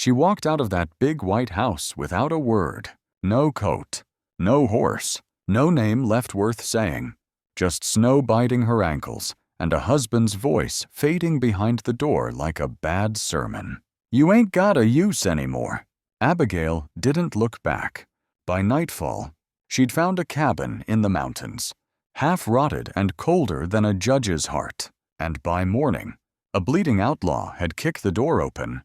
She walked out of that big white house without a word. No coat, no horse, no name left worth saying. Just snow biting her ankles and a husband's voice fading behind the door like a bad sermon. "You ain't got a use anymore." Abigail didn't look back. By nightfall, she'd found a cabin in the mountains, half-rotted and colder than a judge's heart, and by morning, a bleeding outlaw had kicked the door open.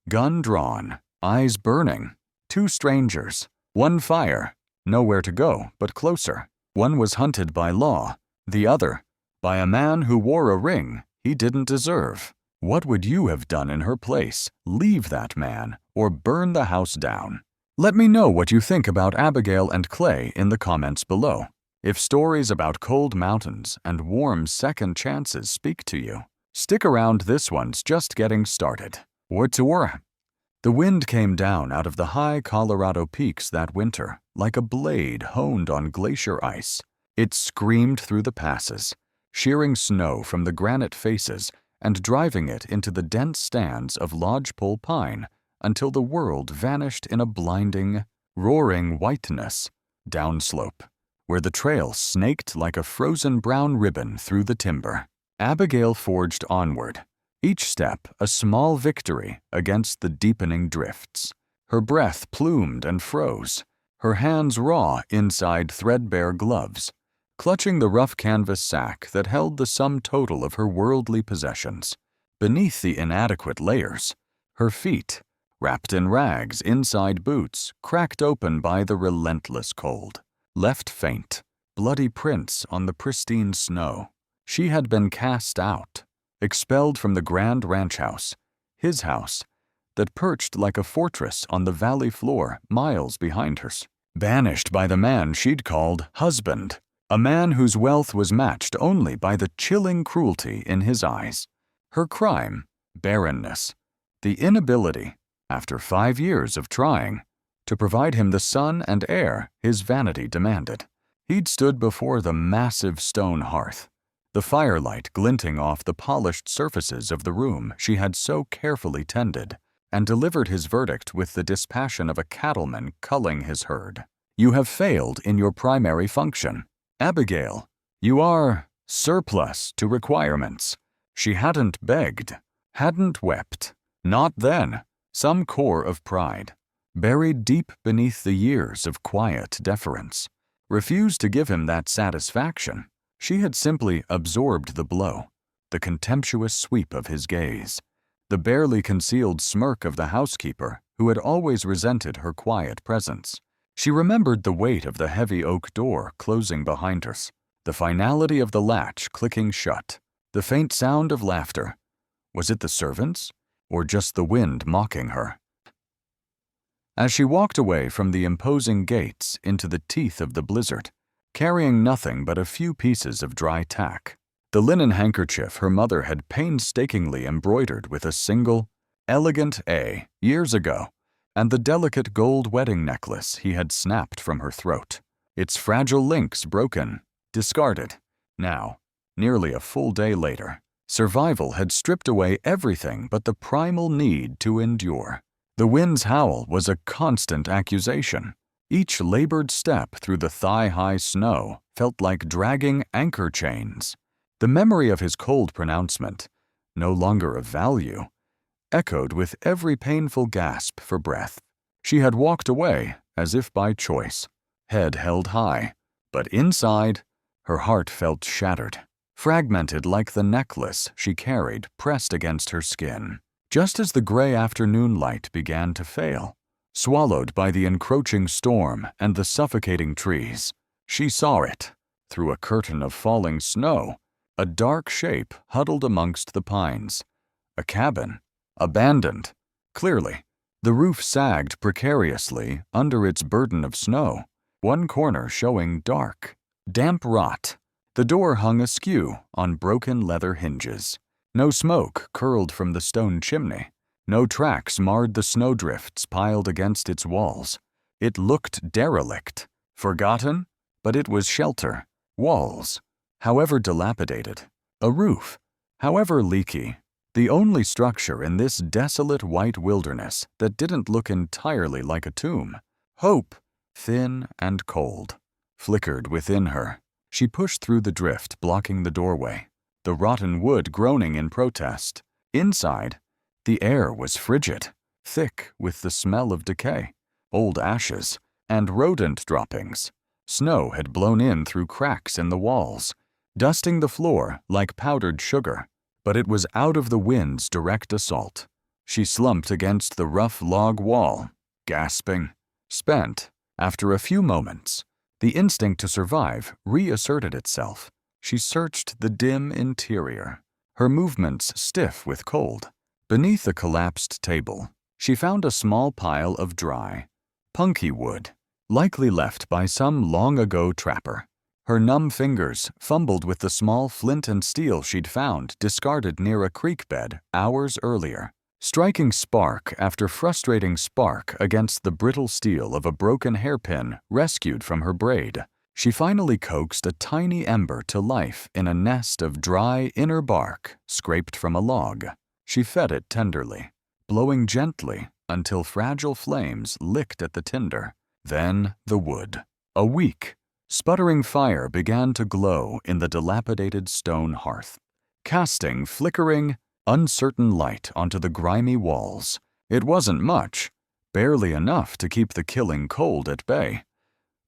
Gun drawn, eyes burning, two strangers, one fire, nowhere to go but closer. One was hunted by law, the other by a man who wore a ring he didn't deserve. What would you have done in her place? Leave that man or burn the house down? Let me know what you think about Abigail and Clay in the comments below. If stories about cold mountains and warm second chances speak to you, stick around, this one's just getting started. The wind came down out of the high Colorado peaks that winter, like a blade honed on glacier ice. It screamed through the passes, shearing snow from the granite faces and driving it into the dense stands of lodgepole pine until the world vanished in a blinding, roaring whiteness downslope, where the trail snaked like a frozen brown ribbon through the timber. Abigail forged onward, each step a small victory against the deepening drifts. Her breath plumed and froze, her hands raw inside threadbare gloves, clutching the rough canvas sack that held the sum total of her worldly possessions. Beneath the inadequate layers, her feet, wrapped in rags inside boots, cracked open by the relentless cold, left faint, bloody prints on the pristine snow. She had been cast out, expelled from the grand ranch house, his house, that perched like a fortress on the valley floor miles behind hers. Banished by the man she'd called husband, a man whose wealth was matched only by the chilling cruelty in his eyes. Her crime, barrenness, the inability, after 5 years of trying, to provide him the son and heir his vanity demanded. He'd stood before the massive stone hearth, the firelight glinting off the polished surfaces of the room she had so carefully tended, and delivered his verdict with the dispassion of a cattleman culling his herd. "You have failed in your primary function. Abigail, you are surplus to requirements." She hadn't begged, hadn't wept, not then. Some core of pride, buried deep beneath the years of quiet deference, refused to give him that satisfaction. She had simply absorbed the blow, the contemptuous sweep of his gaze, the barely concealed smirk of the housekeeper who had always resented her quiet presence. She remembered the weight of the heavy oak door closing behind her, the finality of the latch clicking shut, the faint sound of laughter. Was it the servants, or just the wind mocking her? As she walked away from the imposing gates into the teeth of the blizzard, carrying nothing but a few pieces of dry tack, the linen handkerchief her mother had painstakingly embroidered with a single, elegant A years ago, and the delicate gold wedding necklace he had snapped from her throat, its fragile links broken, discarded. Now, nearly a full day later, survival had stripped away everything but the primal need to endure. The wind's howl was a constant accusation. Each labored step through the thigh-high snow felt like dragging anchor chains. The memory of his cold pronouncement, no longer of value, echoed with every painful gasp for breath. She had walked away as if by choice, head held high, but inside, her heart felt shattered, fragmented like the necklace she carried pressed against her skin. Just as the gray afternoon light began to fail, swallowed by the encroaching storm and the suffocating trees, she saw it, through a curtain of falling snow, a dark shape huddled amongst the pines. A cabin, abandoned. Clearly, the roof sagged precariously under its burden of snow, one corner showing dark, damp rot. The door hung askew on broken leather hinges. No smoke curled from the stone chimney. No tracks marred the snowdrifts piled against its walls. It looked derelict, forgotten, but it was shelter. Walls, however dilapidated. A roof, however leaky. the only structure in this desolate white wilderness that didn't look entirely like a tomb. Hope, thin and cold, flickered within her. She pushed through the drift blocking the doorway, the rotten wood groaning in protest. Inside, the air was frigid, thick with the smell of decay, old ashes, and rodent droppings. Snow had blown in through cracks in the walls, dusting the floor like powdered sugar. But it was out of the wind's direct assault. She slumped against the rough log wall, gasping. Spent, after a few moments, the instinct to survive reasserted itself. She searched the dim interior, her movements stiff with cold. Beneath a collapsed table, she found a small pile of dry, punky wood, likely left by some long-ago trapper. Her numb fingers fumbled with the small flint and steel she'd found discarded near a creek bed hours earlier. Striking spark after frustrating spark against the brittle steel of a broken hairpin rescued from her braid, she finally coaxed a tiny ember to life in a nest of dry inner bark scraped from a log. She fed it tenderly, blowing gently until fragile flames licked at the tinder. Then the wood. A weak, sputtering fire began to glow in the dilapidated stone hearth, casting flickering, uncertain light onto the grimy walls. It wasn't much, barely enough to keep the killing cold at bay.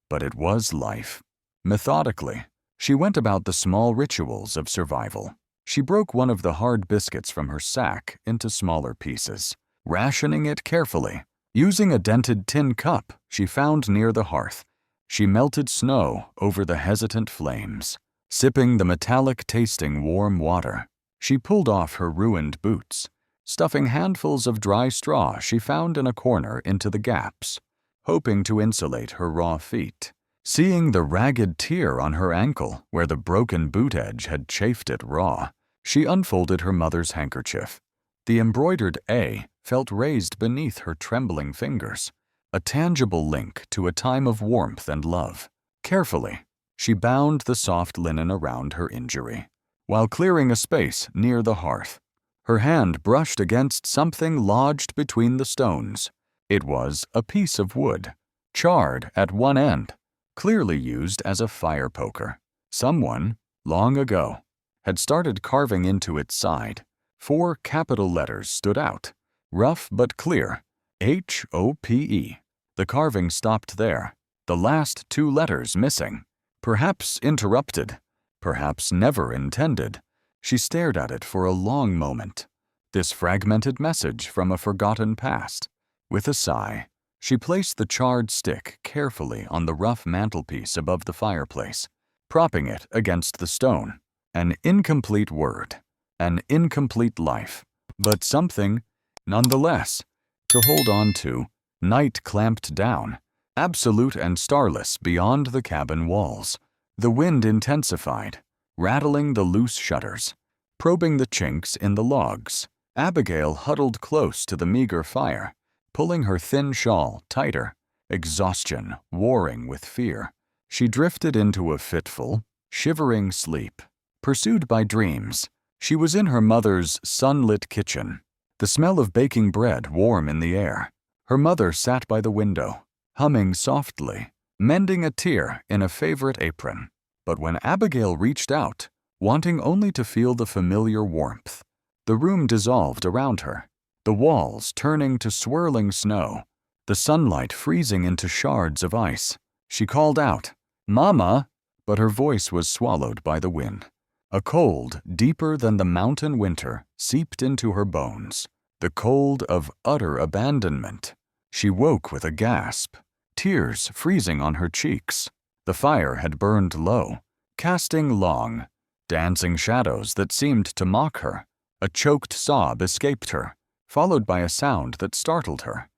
But it was life. Methodically, she went about the small rituals of survival. She broke one of the hard biscuits from her sack into smaller pieces, rationing it carefully. Using a dented tin cup she found near the hearth, she melted snow over the hesitant flames. Sipping the metallic-tasting warm water, she pulled off her ruined boots, stuffing handfuls of dry straw she found in a corner into the gaps, hoping to insulate her raw feet. Seeing the ragged tear on her ankle where the broken boot edge had chafed it raw, she unfolded her mother's handkerchief. The embroidered A felt raised beneath her trembling fingers, a tangible link to a time of warmth and love. Carefully, she bound the soft linen around her injury, while clearing a space near the hearth. Her hand brushed against something lodged between the stones. It was a piece of wood, charred at one end, clearly used as a fire poker. Someone, long ago, had started carving into its side. 4 capital letters stood out, rough but clear, H-O-P-E. The carving stopped there, the last 2 letters missing. Perhaps interrupted, perhaps never intended. She stared at it for a long moment. This fragmented message from a forgotten past. With a sigh, she placed the charred stick carefully on the rough mantelpiece above the fireplace, propping it against the stone. An incomplete word, an incomplete life, but something, nonetheless, to hold on to. Night clamped down, absolute and starless beyond the cabin walls. The wind intensified, rattling the loose shutters, probing the chinks in the logs. Abigail huddled close to the meager fire, pulling her thin shawl tighter, exhaustion warring with fear. She drifted into a fitful, shivering sleep. Pursued by dreams, she was in her mother's sunlit kitchen, the smell of baking bread warm in the air. Her mother sat by the window, humming softly, mending a tear in a favorite apron. But when Abigail reached out, wanting only to feel the familiar warmth, the room dissolved around her, the walls turning to swirling snow, the sunlight freezing into shards of ice. She called out, "Mama!" but her voice was swallowed by the wind. A cold deeper than the mountain winter seeped into her bones, the cold of utter abandonment. She woke with a gasp, tears freezing on her cheeks. The fire had burned low, casting long, dancing shadows that seemed to mock her. A choked sob escaped her, followed by a sound that startled her.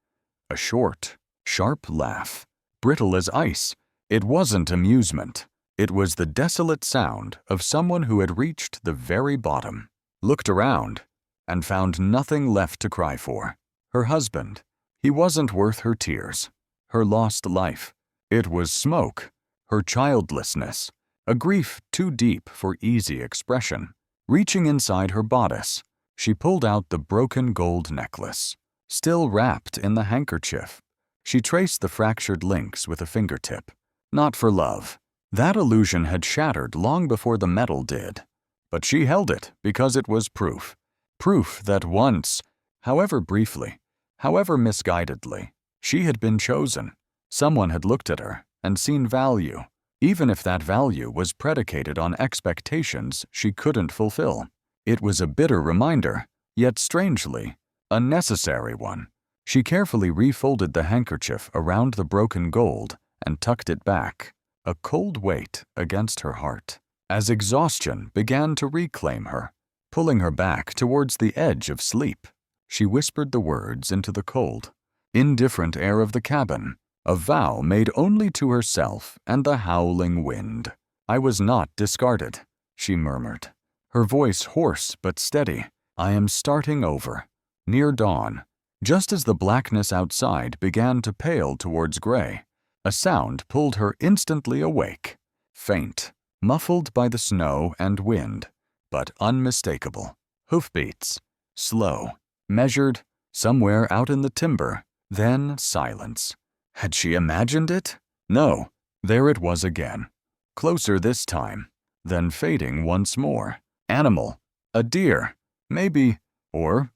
A short, sharp laugh, brittle as ice. It wasn't amusement. It was the desolate sound of someone who had reached the very bottom, looked around, and found nothing left to cry for. Her husband. He wasn't worth her tears, her lost life. It was smoke, her childlessness, a grief too deep for easy expression. Reaching inside her bodice, She pulled out the broken gold necklace, still wrapped in the handkerchief. She traced the fractured links with a fingertip. Not for love. That illusion had shattered long before the metal did. But she held it because it was proof. Proof that once, however briefly, however misguidedly, she had been chosen. Someone had looked at her and seen value, even if that value was predicated on expectations she couldn't fulfill. It was a bitter reminder, yet strangely, a necessary one. She carefully refolded the handkerchief around the broken gold and tucked it back, a cold weight against her heart, as exhaustion began to reclaim her, pulling her back towards the edge of sleep. She whispered the words into the cold, indifferent air of the cabin, a vow made only to herself and the howling wind. "I was not discarded," she murmured, her voice hoarse but steady. "I am starting over." Near dawn, just as the blackness outside began to pale towards gray, a sound pulled her instantly awake. Faint, muffled by the snow and wind, but unmistakable. Hoofbeats, slow, measured, somewhere out in the timber, then silence. Had she imagined it? No, there it was again. Closer this time, then fading once more. Animal, a deer, maybe, or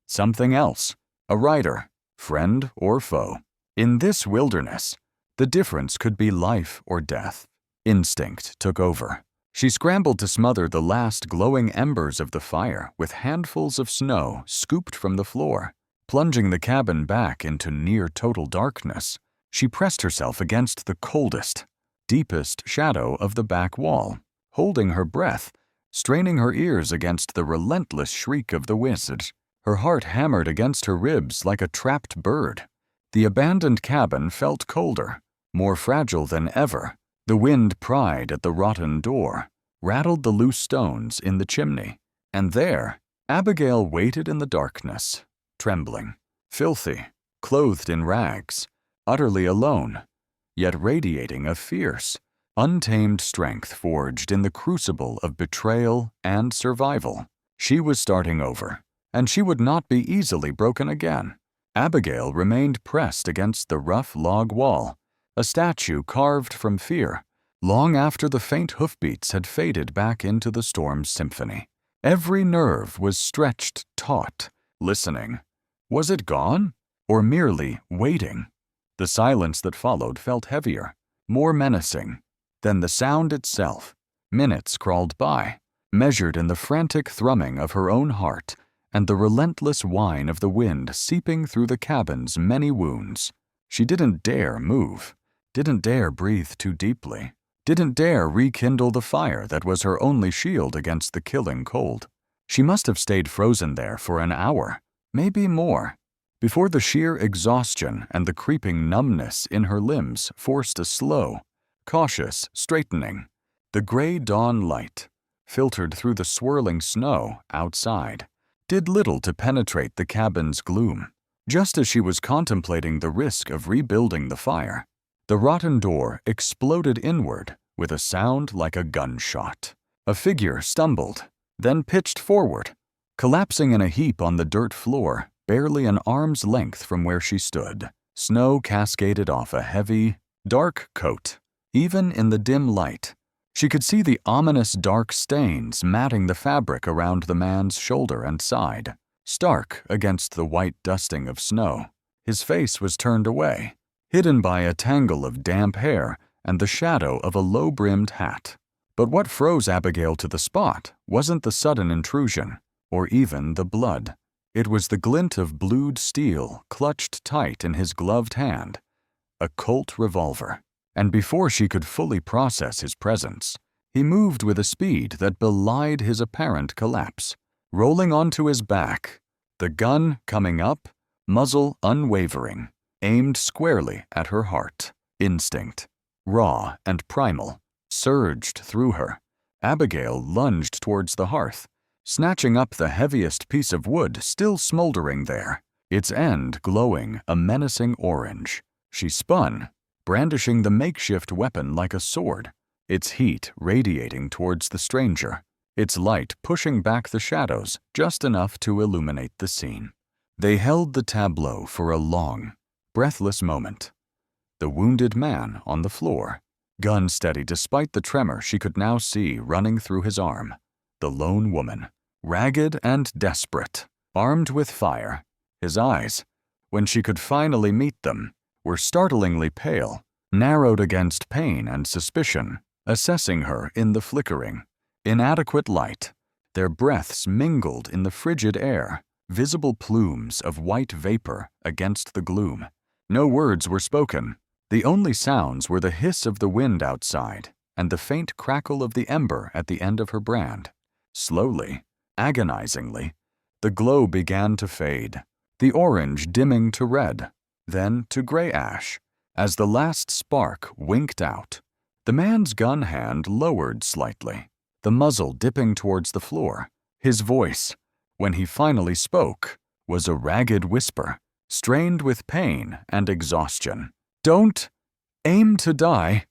something else. A rider, friend or foe. In this wilderness, the difference could be life or death. Instinct took over. She scrambled to smother the last glowing embers of the fire with handfuls of snow scooped from the floor. Plunging the cabin back into near-total darkness, she pressed herself against the coldest, deepest shadow of the back wall, holding her breath, straining her ears against the relentless shriek of the wind. Her heart hammered against her ribs like a trapped bird. The abandoned cabin felt colder, more fragile than ever. The wind pried at the rotten door, rattled the loose stones in the chimney, and there, Abigail waited in the darkness, trembling, filthy, clothed in rags, utterly alone, yet radiating a fierce, untamed strength forged in the crucible of betrayal and survival. She was starting over, and she would not be easily broken again. Abigail remained pressed against the rough log wall, a statue carved from fear, long after the faint hoofbeats had faded back into the storm's symphony. Every nerve was stretched taut, listening. Was it gone? Or merely waiting? The silence that followed felt heavier, more menacing, than the sound itself. Minutes crawled by, measured in the frantic thrumming of her own heart and the relentless whine of the wind seeping through the cabin's many wounds. She didn't dare move, didn't dare breathe too deeply, didn't dare rekindle the fire that was her only shield against the killing cold. She must have stayed frozen there for an hour, maybe more, before the sheer exhaustion and the creeping numbness in her limbs forced a slow, cautious straightening. The gray dawn light, filtered through the swirling snow outside, did little to penetrate the cabin's gloom. Just as she was contemplating the risk of rebuilding the fire, the rotten door exploded inward with a sound like a gunshot. A figure stumbled, then pitched forward, collapsing in a heap on the dirt floor, barely an arm's length from where she stood. Snow cascaded off a heavy, dark coat. Even in the dim light, she could see the ominous dark stains matting the fabric around the man's shoulder and side, stark against the white dusting of snow. His face was turned away, hidden by a tangle of damp hair and the shadow of a low-brimmed hat. But what froze Abigail to the spot wasn't the sudden intrusion, or even the blood. It was the glint of blued steel clutched tight in his gloved hand, a Colt revolver. And before she could fully process his presence, he moved with a speed that belied his apparent collapse, rolling onto his back, the gun coming up, muzzle unwavering, aimed squarely at her heart. Instinct, raw and primal, surged through her. Abigail lunged towards the hearth, snatching up the heaviest piece of wood still smoldering there, its end glowing a menacing orange. She spun, brandishing the makeshift weapon like a sword, its heat radiating towards the stranger. its light pushing back the shadows just enough to illuminate the scene. They held the tableau for a long, breathless moment. The wounded man on the floor, gun steady despite the tremor she could now see running through his arm. The lone woman, ragged and desperate, armed with fire. His eyes, when she could finally meet them, were startlingly pale, narrowed against pain and suspicion, assessing her in the flickering, inadequate light. Their breaths mingled in the frigid air, visible plumes of white vapor against the gloom. No words were spoken. The only sounds were the hiss of the wind outside and the faint crackle of the ember at the end of her brand. Slowly, agonizingly, the glow began to fade, the orange dimming to red, then to gray ash. As the last spark winked out, the man's gun hand lowered slightly, the muzzle dipping towards the floor. His voice, when he finally spoke, was a ragged whisper, strained with pain and exhaustion. "Don't aim to die."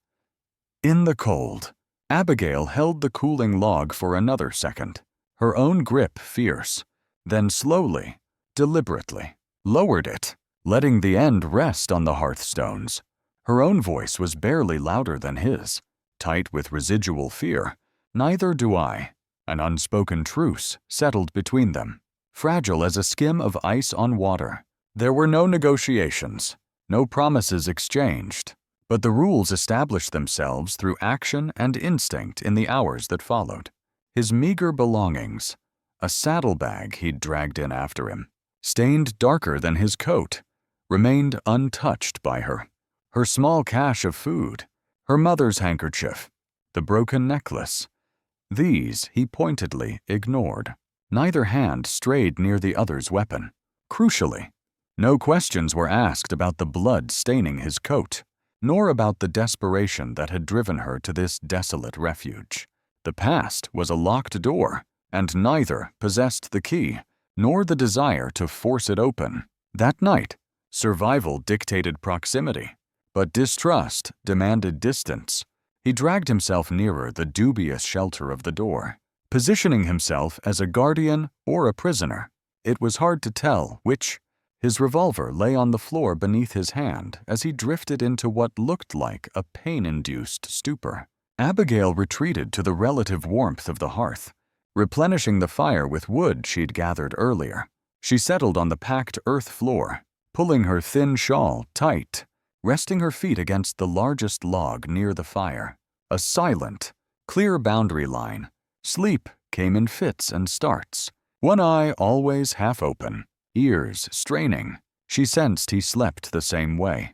In the cold, Abigail held the cooling log for another second, her own grip fierce, then slowly, deliberately, lowered it, letting the end rest on the hearthstones. Her own voice was barely louder than his, tight with residual fear. "Neither do I." An unspoken truce settled between them, fragile as a skim of ice on water. There were no negotiations, no promises exchanged, but the rules established themselves through action and instinct in the hours that followed. His meager belongings, a saddlebag he'd dragged in after him, stained darker than his coat, remained untouched by her. Her small cache of food, her mother's handkerchief, the broken necklace, these he pointedly ignored. Neither hand strayed near the other's weapon. Crucially, no questions were asked about the blood staining his coat, nor about the desperation that had driven her to this desolate refuge. The past was a locked door, and neither possessed the key, nor the desire to force it open. That night, survival dictated proximity, but distrust demanded distance. He dragged himself nearer the dubious shelter of the door, positioning himself as a guardian or a prisoner. It was hard to tell which. His revolver lay on the floor beneath his hand as he drifted into what looked like a pain-induced stupor. Abigail retreated to the relative warmth of the hearth, replenishing the fire with wood she'd gathered earlier. She settled on the packed earth floor, pulling her thin shawl tight, resting her feet against the largest log near the fire. A silent, clear boundary line. Sleep came in fits and starts, one eye always half open, ears straining. She sensed he slept the same way.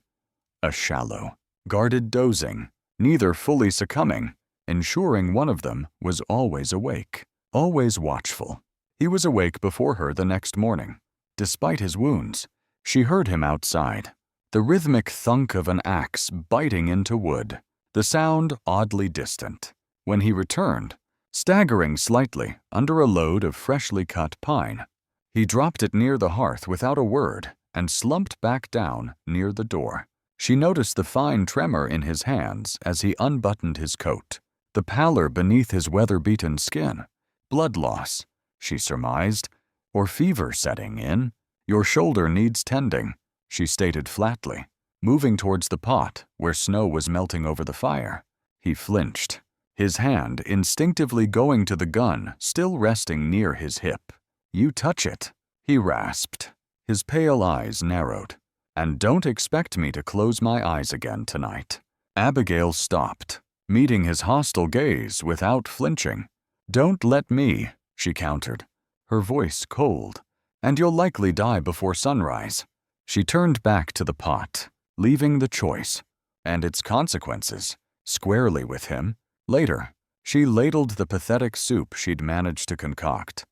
A shallow, guarded dozing, neither fully succumbing, ensuring one of them was always awake, always watchful. He was awake before her the next morning. Despite his wounds, she heard him outside, the rhythmic thunk of an axe biting into wood, the sound oddly distant. When he returned, staggering slightly under a load of freshly cut pine, he dropped it near the hearth without a word and slumped back down near the door. She noticed the fine tremor in his hands as he unbuttoned his coat, the pallor beneath his weather-beaten skin. Blood loss, she surmised, or fever setting in. "Your shoulder needs tending," she stated flatly, moving towards the pot where snow was melting over the fire. He flinched, his hand instinctively going to the gun still resting near his hip. "You touch it," he rasped, his pale eyes narrowed. "And don't expect me to close my eyes again tonight." Abigail stopped, meeting his hostile gaze without flinching. "Don't let me," she countered, her voice cold, "and you'll likely die before sunrise." She turned back to the pot, leaving the choice, and its consequences, squarely with him. Later, she ladled the pathetic soup she'd managed to concoct.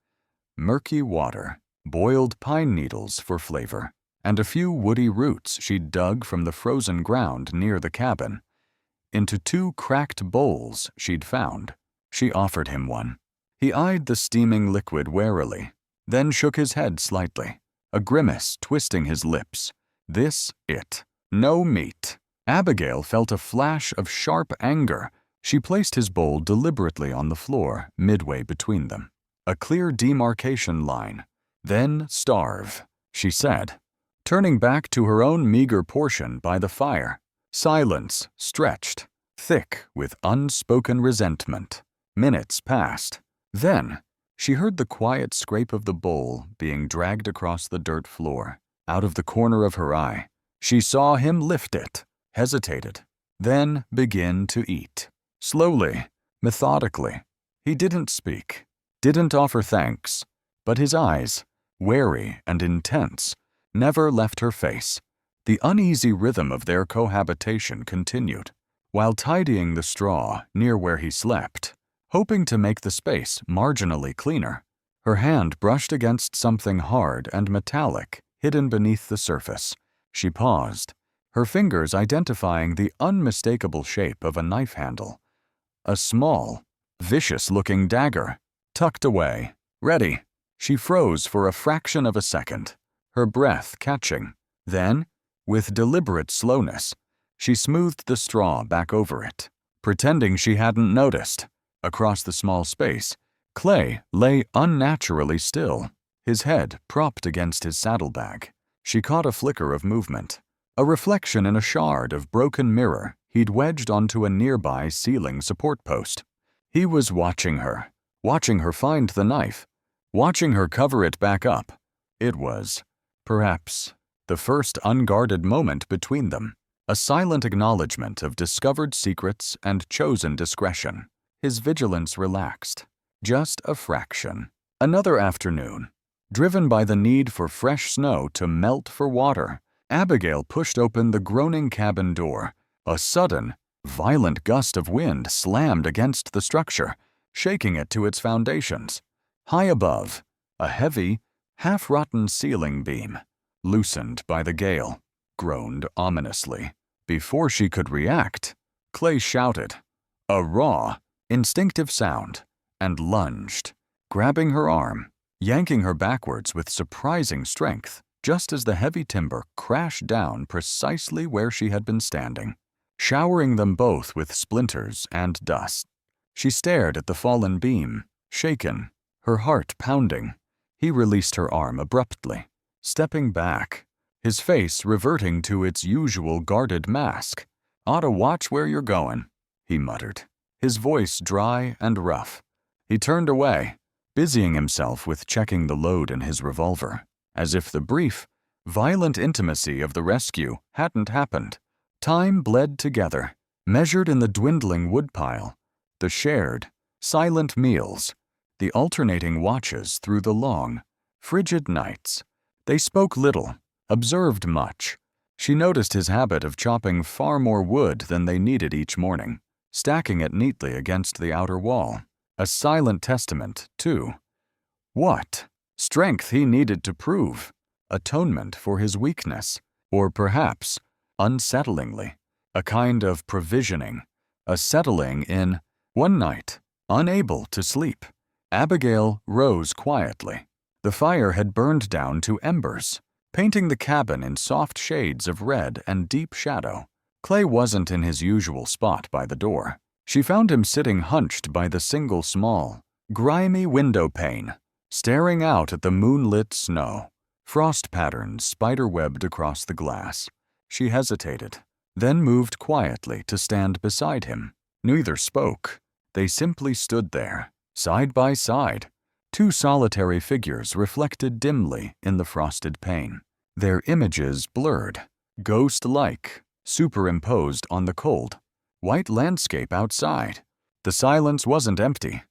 Murky water, boiled pine needles for flavor, and a few woody roots she'd dug from the frozen ground near the cabin, into 2 cracked bowls she'd found. She offered him one. He eyed the steaming liquid warily, then shook his head slightly, a grimace twisting his lips. This it. No meat. Abigail felt a flash of sharp anger She placed his bowl deliberately on the floor, midway between them. A clear demarcation line. "Then starve," she said, turning back to her own meager portion by the fire. Silence stretched, thick with unspoken resentment. Minutes passed. Then, she heard the quiet scrape of the bowl being dragged across the dirt floor. Out of the corner of her eye, she saw him lift it, hesitated, then begin to eat. Slowly, methodically. He didn't speak, didn't offer thanks, but his eyes, wary and intense, never left her face. The uneasy rhythm of their cohabitation continued, while tidying the straw near where he slept, hoping to make the space marginally cleaner. Her hand brushed against something hard and metallic hidden beneath the surface. She paused, her fingers identifying the unmistakable shape of a knife handle. A small, vicious-looking dagger, tucked away, ready. She froze for a fraction of a second, her breath catching. Then, with deliberate slowness, she smoothed the straw back over it, pretending she hadn't noticed. Across the small space, Clay lay unnaturally still, his head propped against his saddlebag. She caught a flicker of movement, a reflection in a shard of broken mirror he'd wedged onto a nearby ceiling support post. He was watching her find the knife, watching her cover it back up. It was, perhaps, the first unguarded moment between them, a silent acknowledgement of discovered secrets and chosen discretion. His vigilance relaxed, just a fraction. Another afternoon, driven by the need for fresh snow to melt for water, Abigail pushed open the groaning cabin door. A sudden, violent gust of wind slammed against the structure, shaking it to its foundations. High above, a heavy, half-rotten ceiling beam, loosened by the gale, groaned ominously. Before she could react, Clay shouted, a raw, instinctive sound, and lunged, grabbing her arm, yanking her backwards with surprising strength, just as the heavy timber crashed down precisely where she had been standing, showering them both with splinters and dust. She stared at the fallen beam, shaken, her heart pounding. He released her arm abruptly, stepping back, his face reverting to its usual guarded mask. "Oughta watch where you're going," he muttered, his voice dry and rough. He turned away, busying himself with checking the load in his revolver, as if the brief, violent intimacy of the rescue hadn't happened. Time bled together, measured in the dwindling woodpile, the shared, silent meals, the alternating watches through the long, frigid nights. They spoke little, observed much. She noticed his habit of chopping far more wood than they needed each morning, stacking it neatly against the outer wall. A silent testament, too. What? Strength he needed to prove. Atonement for his weakness. Or perhaps, unsettlingly, a kind of provisioning, a settling in. One night, unable to sleep, Abigail rose quietly. The fire had burned down to embers, painting the cabin in soft shades of red and deep shadow. Clay wasn't in his usual spot by the door. She found him sitting hunched by the single small, grimy window pane, staring out at the moonlit snow, frost patterns spider-webbed across the glass. She hesitated, then moved quietly to stand beside him. Neither spoke. They simply stood there, side by side, two solitary figures reflected dimly in the frosted pane, their images blurred, ghost-like, superimposed on the cold, white landscape outside. The silence wasn't empty.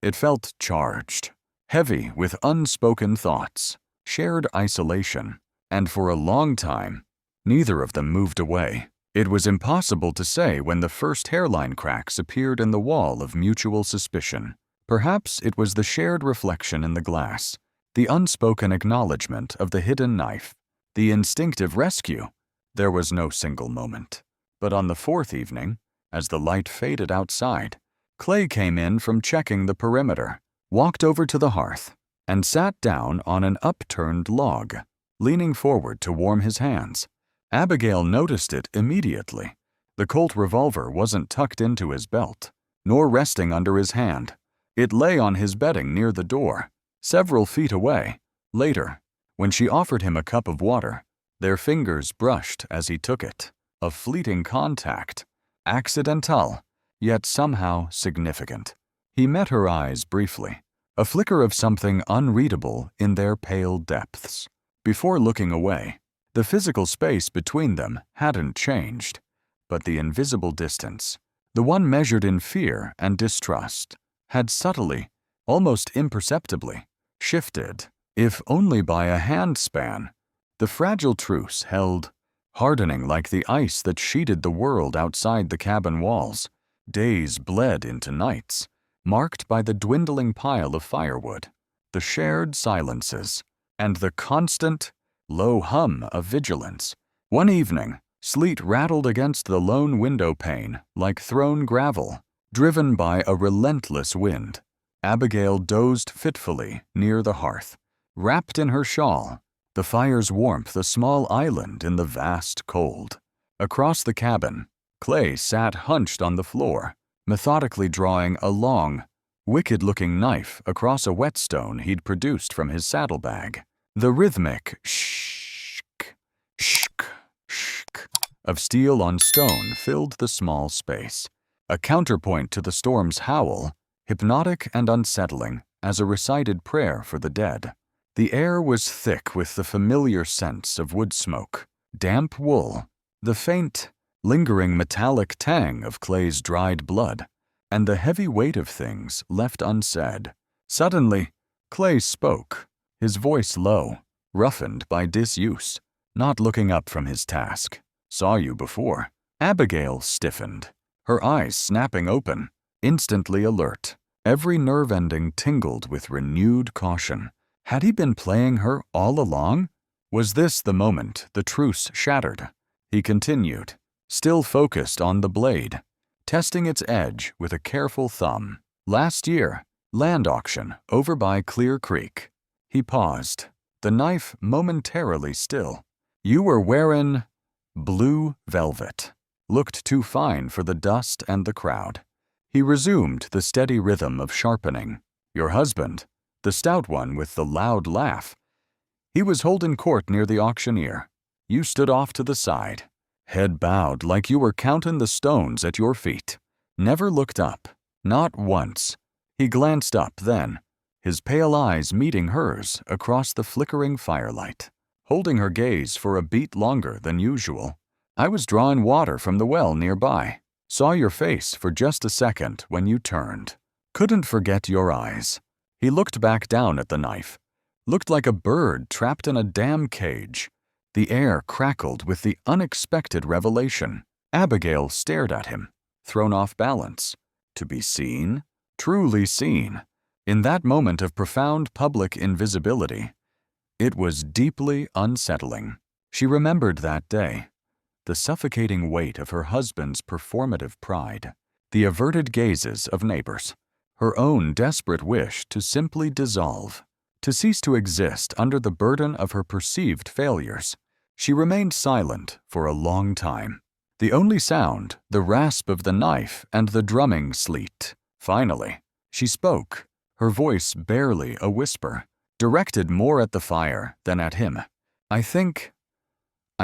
It felt charged, heavy with unspoken thoughts, shared isolation, and for a long time, neither of them moved away. It was impossible to say when the first hairline cracks appeared in the wall of mutual suspicion. Perhaps it was the shared reflection in the glass, the unspoken acknowledgement of the hidden knife, the instinctive rescue. There was no single moment. But on the fourth evening, as the light faded outside, Clay came in from checking the perimeter, walked over to the hearth, and sat down on an upturned log, leaning forward to warm his hands. Abigail noticed it immediately. The Colt revolver wasn't tucked into his belt, nor resting under his hand. It lay on his bedding near the door, several feet away. Later, when she offered him a cup of water, their fingers brushed as he took it. A fleeting contact, accidental, yet somehow significant. He met her eyes briefly, a flicker of something unreadable in their pale depths. Before looking away, the physical space between them hadn't changed, but the invisible distance, the one measured in fear and distrust, had subtly, almost imperceptibly, shifted, if only by a handspan. The fragile truce held, hardening like the ice that sheeted the world outside the cabin walls. Days bled into nights, marked by the dwindling pile of firewood, the shared silences, and the constant, low hum of vigilance. One evening, sleet rattled against the lone window pane like thrown gravel, driven by a relentless wind. Abigail dozed fitfully near the hearth, wrapped in her shawl, the fire's warmth a small island in the vast cold. Across the cabin, Clay sat hunched on the floor, methodically drawing a long, wicked-looking knife across a whetstone he'd produced from his saddlebag. The rhythmic shk, shk, shk of steel on stone filled the small space, a counterpoint to the storm's howl, hypnotic and unsettling as a recited prayer for the dead. The air was thick with the familiar scents of wood smoke, damp wool, the faint, lingering metallic tang of Clay's dried blood, and the heavy weight of things left unsaid. Suddenly, Clay spoke, his voice low, roughened by disuse, not looking up from his task. "Saw you before." Abigail stiffened, her eyes snapping open, instantly alert. Every nerve ending tingled with renewed caution. Had he been playing her all along? Was this the moment the truce shattered? He continued, still focused on the blade, testing its edge with a careful thumb. "Last year, land auction over by Clear Creek." He paused, the knife momentarily still. "You were wearin' blue velvet. Looked too fine for the dust and the crowd." He resumed the steady rhythm of sharpening. "Your husband, the stout one with the loud laugh, he was holding court near the auctioneer. You stood off to the side, head bowed like you were counting the stones at your feet. Never looked up, not once." He glanced up then, his pale eyes meeting hers across the flickering firelight, holding her gaze for a beat longer than usual. "I was drawing water from the well nearby. Saw your face for just a second when you turned. Couldn't forget your eyes." He looked back down at the knife. Looked like a bird trapped in a damn cage. The air crackled with the unexpected revelation. Abigail stared at him, thrown off balance. To be seen, truly seen, in that moment of profound public invisibility. It was deeply unsettling. She remembered that day. The suffocating weight of her husband's performative pride, the averted gazes of neighbors, her own desperate wish to simply dissolve, to cease to exist under the burden of her perceived failures. She remained silent for a long time. The only sound, the rasp of the knife and the drumming sleet. Finally, she spoke, her voice barely a whisper, directed more at the fire than at him. I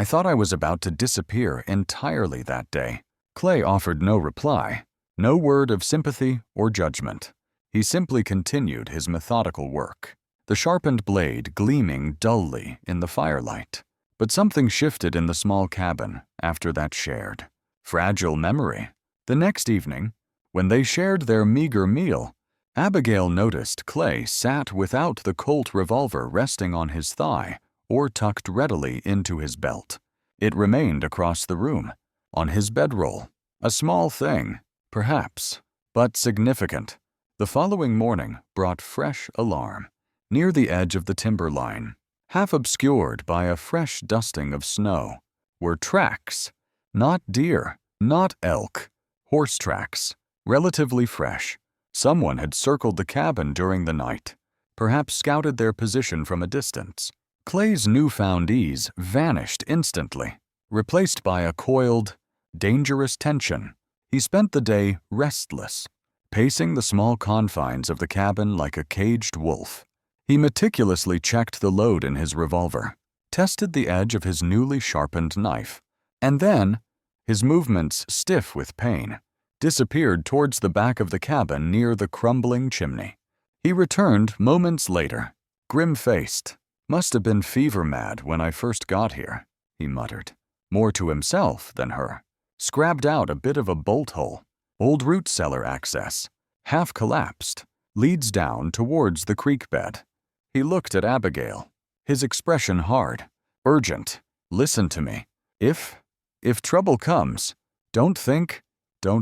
thought I was about to disappear entirely that day." Clay offered no reply, no word of sympathy or judgment. He simply continued his methodical work, the sharpened blade gleaming dully in the firelight. But something shifted in the small cabin after that shared, fragile memory. The next evening, when they shared their meager meal, Abigail noticed Clay sat without the Colt revolver resting on his thigh or tucked readily into his belt. It remained across the room, on his bedroll. A small thing, perhaps, but significant. The following morning brought fresh alarm. Near the edge of the timberline, half obscured by a fresh dusting of snow, were tracks. Not deer, not elk, horse tracks, relatively fresh. Someone had circled the cabin during the night, perhaps scouted their position from a distance. Clay's newfound ease vanished instantly, replaced by a coiled, dangerous tension. He spent the day restless, pacing the small confines of the cabin like a caged wolf. He meticulously checked the load in his revolver, tested the edge of his newly sharpened knife, and then, his movements stiff with pain, disappeared towards the back of the cabin near the crumbling chimney. He returned moments later, grim-faced. "Must have been fever-mad when I first got here," he muttered, more to himself than her. Scrabbed out a bit of a bolt hole, old root cellar access, half collapsed, leads down towards the creek bed. He looked at Abigail, his expression hard, urgent. "Listen to me. If trouble comes, don't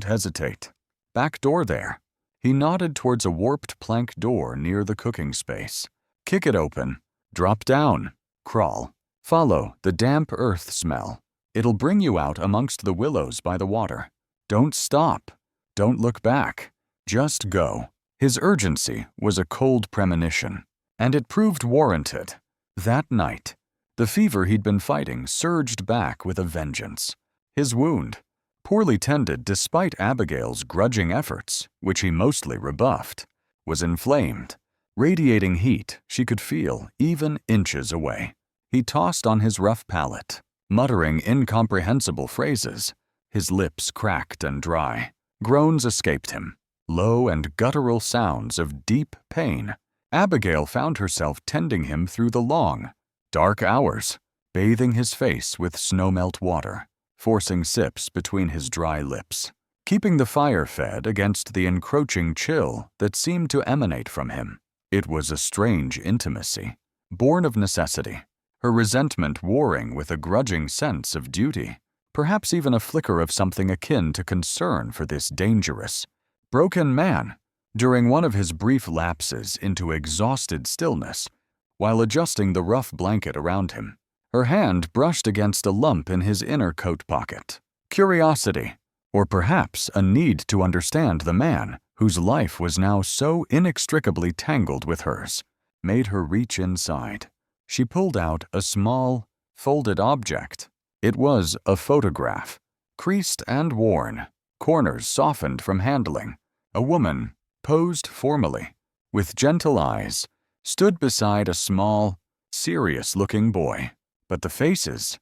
hesitate. Back door there." He nodded towards a warped plank door near the cooking space. "Kick it open. Drop down. Crawl. Follow the damp earth smell. It'll bring you out amongst the willows by the water. Don't stop. Don't look back. Just go." His urgency was a cold premonition, and it proved warranted. That night, the fever he'd been fighting surged back with a vengeance. His wound, poorly tended despite Abigail's grudging efforts, which he mostly rebuffed, was inflamed, radiating heat she could feel even inches away. He tossed on his rough pallet, muttering incomprehensible phrases. His lips cracked and dry. Groans escaped him, low and guttural sounds of deep pain. Abigail found herself tending him through the long, dark hours, bathing his face with snowmelt water, forcing sips between his dry lips, keeping the fire fed against the encroaching chill that seemed to emanate from him. It was a strange intimacy, born of necessity, her resentment warring with a grudging sense of duty, perhaps even a flicker of something akin to concern for this dangerous, broken man. During one of his brief lapses into exhausted stillness, while adjusting the rough blanket around him, her hand brushed against a lump in his inner coat pocket. Curiosity, or perhaps a need to understand the man whose life was now so inextricably tangled with hers, made her reach inside. She pulled out a small, folded object. It was a photograph, creased and worn, corners softened from handling. A woman, posed formally, with gentle eyes, stood beside a small, serious-looking boy. But the faces,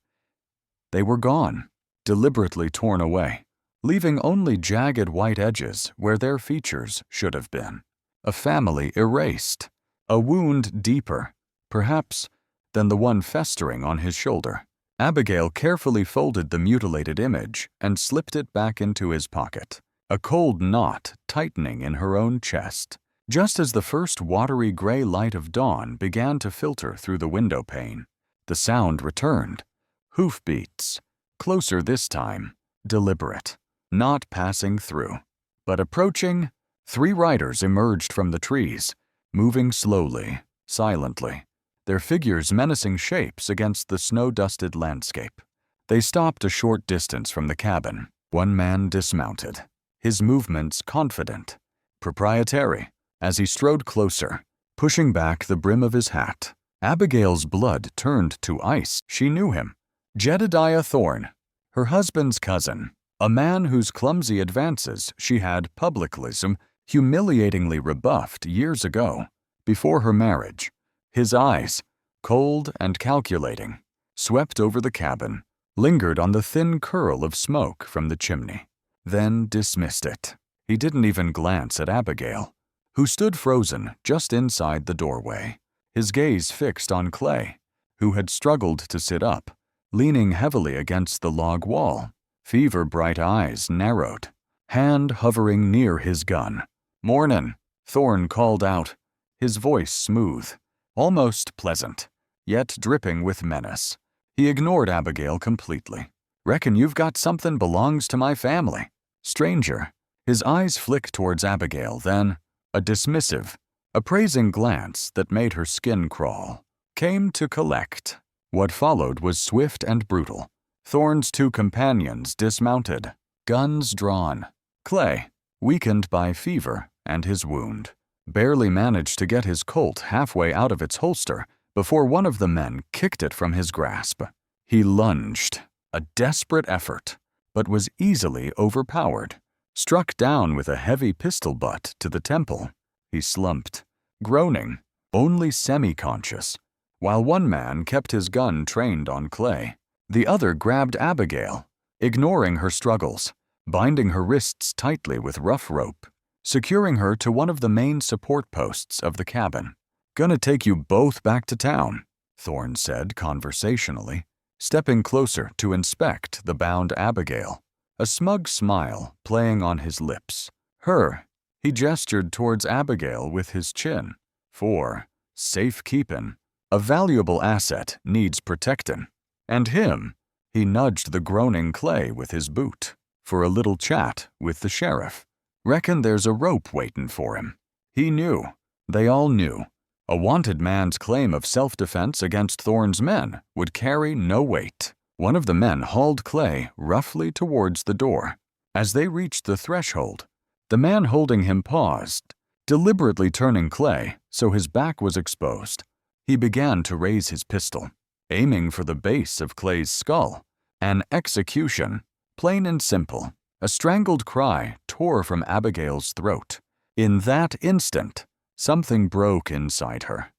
they were gone, deliberately torn away, leaving only jagged white edges where their features should have been. A family erased, a wound deeper, perhaps, than the one festering on his shoulder. Abigail carefully folded the mutilated image and slipped it back into his pocket, a cold knot tightening in her own chest, just as the first watery gray light of dawn began to filter through the window pane. The sound returned. Hoofbeats, closer this time, deliberate, not passing through, but approaching. 3 riders emerged from the trees, moving slowly, silently, their figures menacing shapes against the snow-dusted landscape. They stopped a short distance from the cabin. One man dismounted, his movements confident, proprietary, as he strode closer, pushing back the brim of his hat. Abigail's blood turned to ice. She knew him. Jedediah Thorne, her husband's cousin, a man whose clumsy advances she had publicism humiliatingly rebuffed years ago, before her marriage. His eyes, cold and calculating, swept over the cabin, lingered on the thin curl of smoke from the chimney, then dismissed it. He didn't even glance at Abigail, who stood frozen just inside the doorway, his gaze fixed on Clay, who had struggled to sit up, leaning heavily against the log wall, fever-bright eyes narrowed, hand hovering near his gun. "Mornin'," Thorne called out, his voice smooth, almost pleasant, yet dripping with menace. He ignored Abigail completely. "Reckon you've got something belongs to my family." Stranger. His eyes flicked towards Abigail, then a dismissive, appraising glance that made her skin crawl. Came to collect. What followed was swift and brutal. Thorne's 2 companions dismounted, guns drawn. Clay, weakened by fever and his wound, barely managed to get his Colt halfway out of its holster before one of the men kicked it from his grasp. He lunged, a desperate effort, but was easily overpowered. Struck down with a heavy pistol butt to the temple, he slumped, groaning, only semi-conscious, while one man kept his gun trained on Clay. The other grabbed Abigail, ignoring her struggles, binding her wrists tightly with rough rope, securing her to one of the main support posts of the cabin. "Gonna take you both back to town," Thorne said conversationally, stepping closer to inspect the bound Abigail, a smug smile playing on his lips. Her, he gestured towards Abigail with his chin. "For safekeepin', a valuable asset needs protectin'. And him," he nudged the groaning Clay with his boot, "for a little chat with the sheriff. Reckon there's a rope waitin' for him." He knew. They all knew. A wanted man's claim of self-defense against Thorne's men would carry no weight. One of the men hauled Clay roughly towards the door. As they reached the threshold, the man holding him paused, deliberately turning Clay so his back was exposed. He began to raise his pistol, aiming for the base of Clay's skull. An execution, plain and simple. A strangled cry tore from Abigail's throat. In that instant, something broke inside her.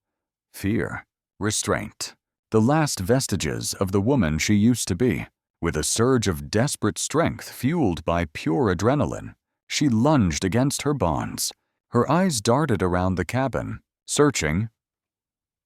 Fear, restraint, the last vestiges of the woman she used to be. With a surge of desperate strength fueled by pure adrenaline, she lunged against her bonds. Her eyes darted around the cabin, searching,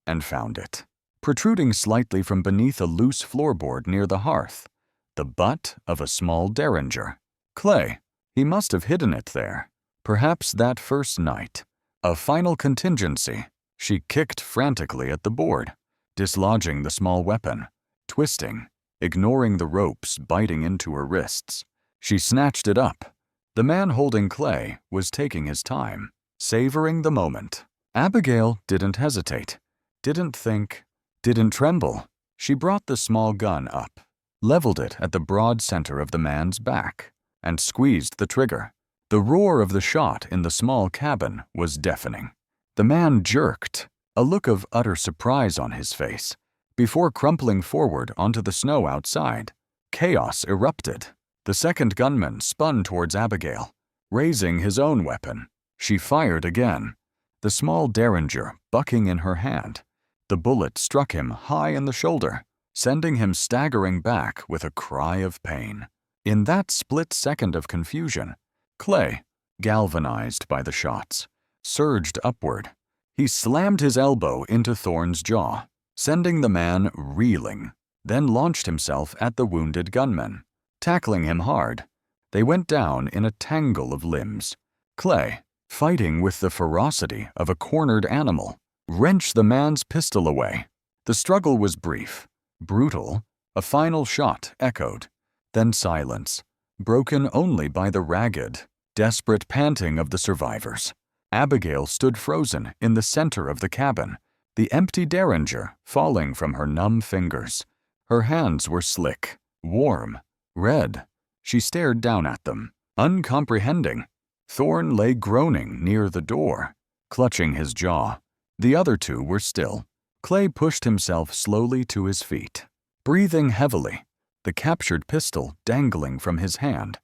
and found it, protruding slightly from beneath a loose floorboard near the hearth, the butt of a small derringer. Clay, he must have hidden it there, perhaps that first night. A final contingency. She kicked frantically at the board, dislodging the small weapon, twisting, ignoring the ropes biting into her wrists. She snatched it up. The man holding Clay was taking his time, savoring the moment. Abigail didn't hesitate, didn't think, didn't tremble. She brought the small gun up, leveled it at the broad center of the man's back, and squeezed the trigger. The roar of the shot in the small cabin was deafening. The man jerked, a look of utter surprise on his face, before crumpling forward onto the snow outside. Chaos erupted. The second gunman spun towards Abigail, raising his own weapon. She fired again, the small derringer bucking in her hand. The bullet struck him high in the shoulder, sending him staggering back with a cry of pain. In that split second of confusion, Clay, galvanized by the shots, surged upward. He slammed his elbow into Thorne's jaw, sending the man reeling, then launched himself at the wounded gunman. Tackling him hard, they went down in a tangle of limbs. Clay, fighting with the ferocity of a cornered animal, wrenched the man's pistol away. The struggle was brief, brutal. A final shot echoed, then silence, broken only by the ragged, desperate panting of the survivors. Abigail stood frozen in the center of the cabin, the empty derringer falling from her numb fingers. Her hands were slick, warm, red. She stared down at them, uncomprehending. Thorne lay groaning near the door, clutching his jaw. The other two were still. Clay pushed himself slowly to his feet, breathing heavily, the captured pistol dangling from his hand.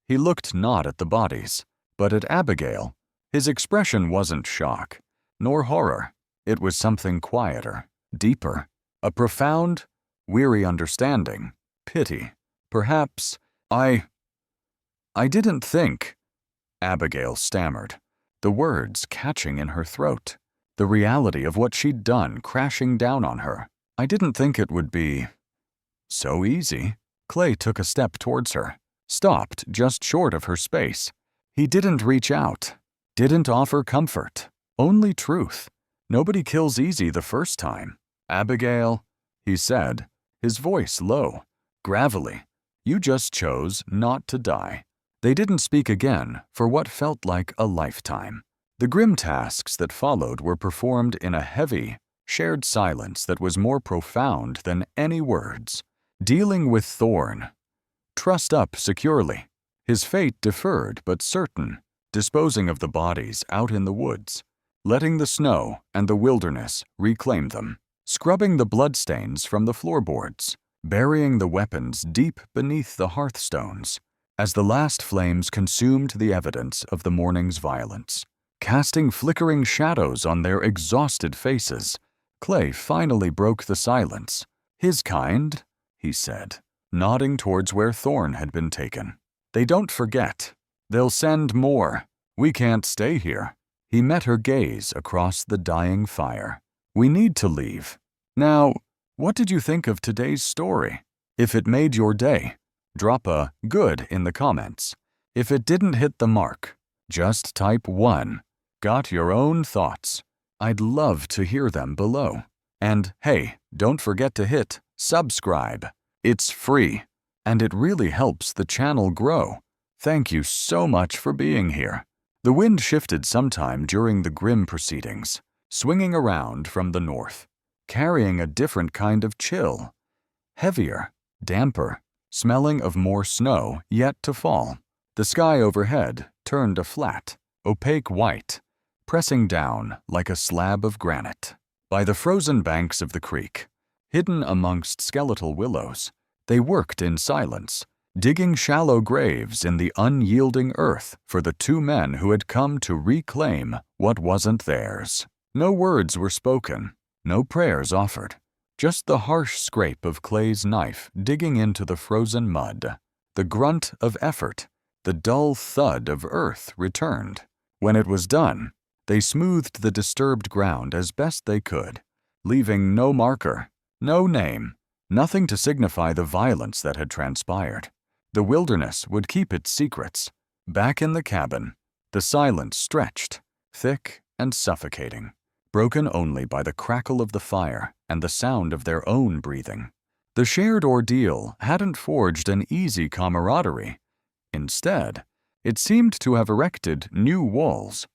He looked not at the bodies, but at Abigail. His expression wasn't shock, nor horror. It was something quieter, deeper, a profound, weary understanding, pity. Perhaps, I didn't think, Abigail stammered, the words catching in her throat, the reality of what she'd done crashing down on her. "I didn't think it would be so easy." Clay took a step towards her, stopped just short of her space. He didn't reach out, didn't offer comfort, only truth. "Nobody kills easy the first time. Abigail," he said, his voice low, gravelly, "you just chose not to die." They didn't speak again for what felt like a lifetime. The grim tasks that followed were performed in a heavy, shared silence that was more profound than any words. Dealing with Thorne. Trussed up securely, his fate deferred but certain, disposing of the bodies out in the woods, letting the snow and the wilderness reclaim them, scrubbing the bloodstains from the floorboards, burying the weapons deep beneath the hearthstones. As the last flames consumed the evidence of the morning's violence, casting flickering shadows on their exhausted faces, Clay finally broke the silence. "His kind," he said, nodding towards where Thorn had been taken. "They don't forget. They'll send more. We can't stay here." He met her gaze across the dying fire. "We need to leave. Now, what did you think of today's story? If it made your day, drop a good in the comments. If it didn't hit the mark, just type 1. Got your own thoughts? I'd love to hear them below. And hey, don't forget to hit subscribe. It's free, and it really helps the channel grow. Thank you so much for being here." The wind shifted sometime during the grim proceedings, swinging around from the north, carrying a different kind of chill. Heavier, damper, smelling of more snow yet to fall. The sky overhead turned a flat, opaque white, pressing down like a slab of granite. By the frozen banks of the creek, hidden amongst skeletal willows, they worked in silence, digging shallow graves in the unyielding earth for the two men who had come to reclaim what wasn't theirs. No words were spoken, no prayers offered, just the harsh scrape of Clay's knife digging into the frozen mud. The grunt of effort, the dull thud of earth returned. When it was done, they smoothed the disturbed ground as best they could, leaving no marker, no name, nothing to signify the violence that had transpired. The wilderness would keep its secrets. Back in the cabin, the silence stretched, thick and suffocating, broken only by the crackle of the fire and the sound of their own breathing. The shared ordeal hadn't forged an easy camaraderie. Instead, it seemed to have erected new walls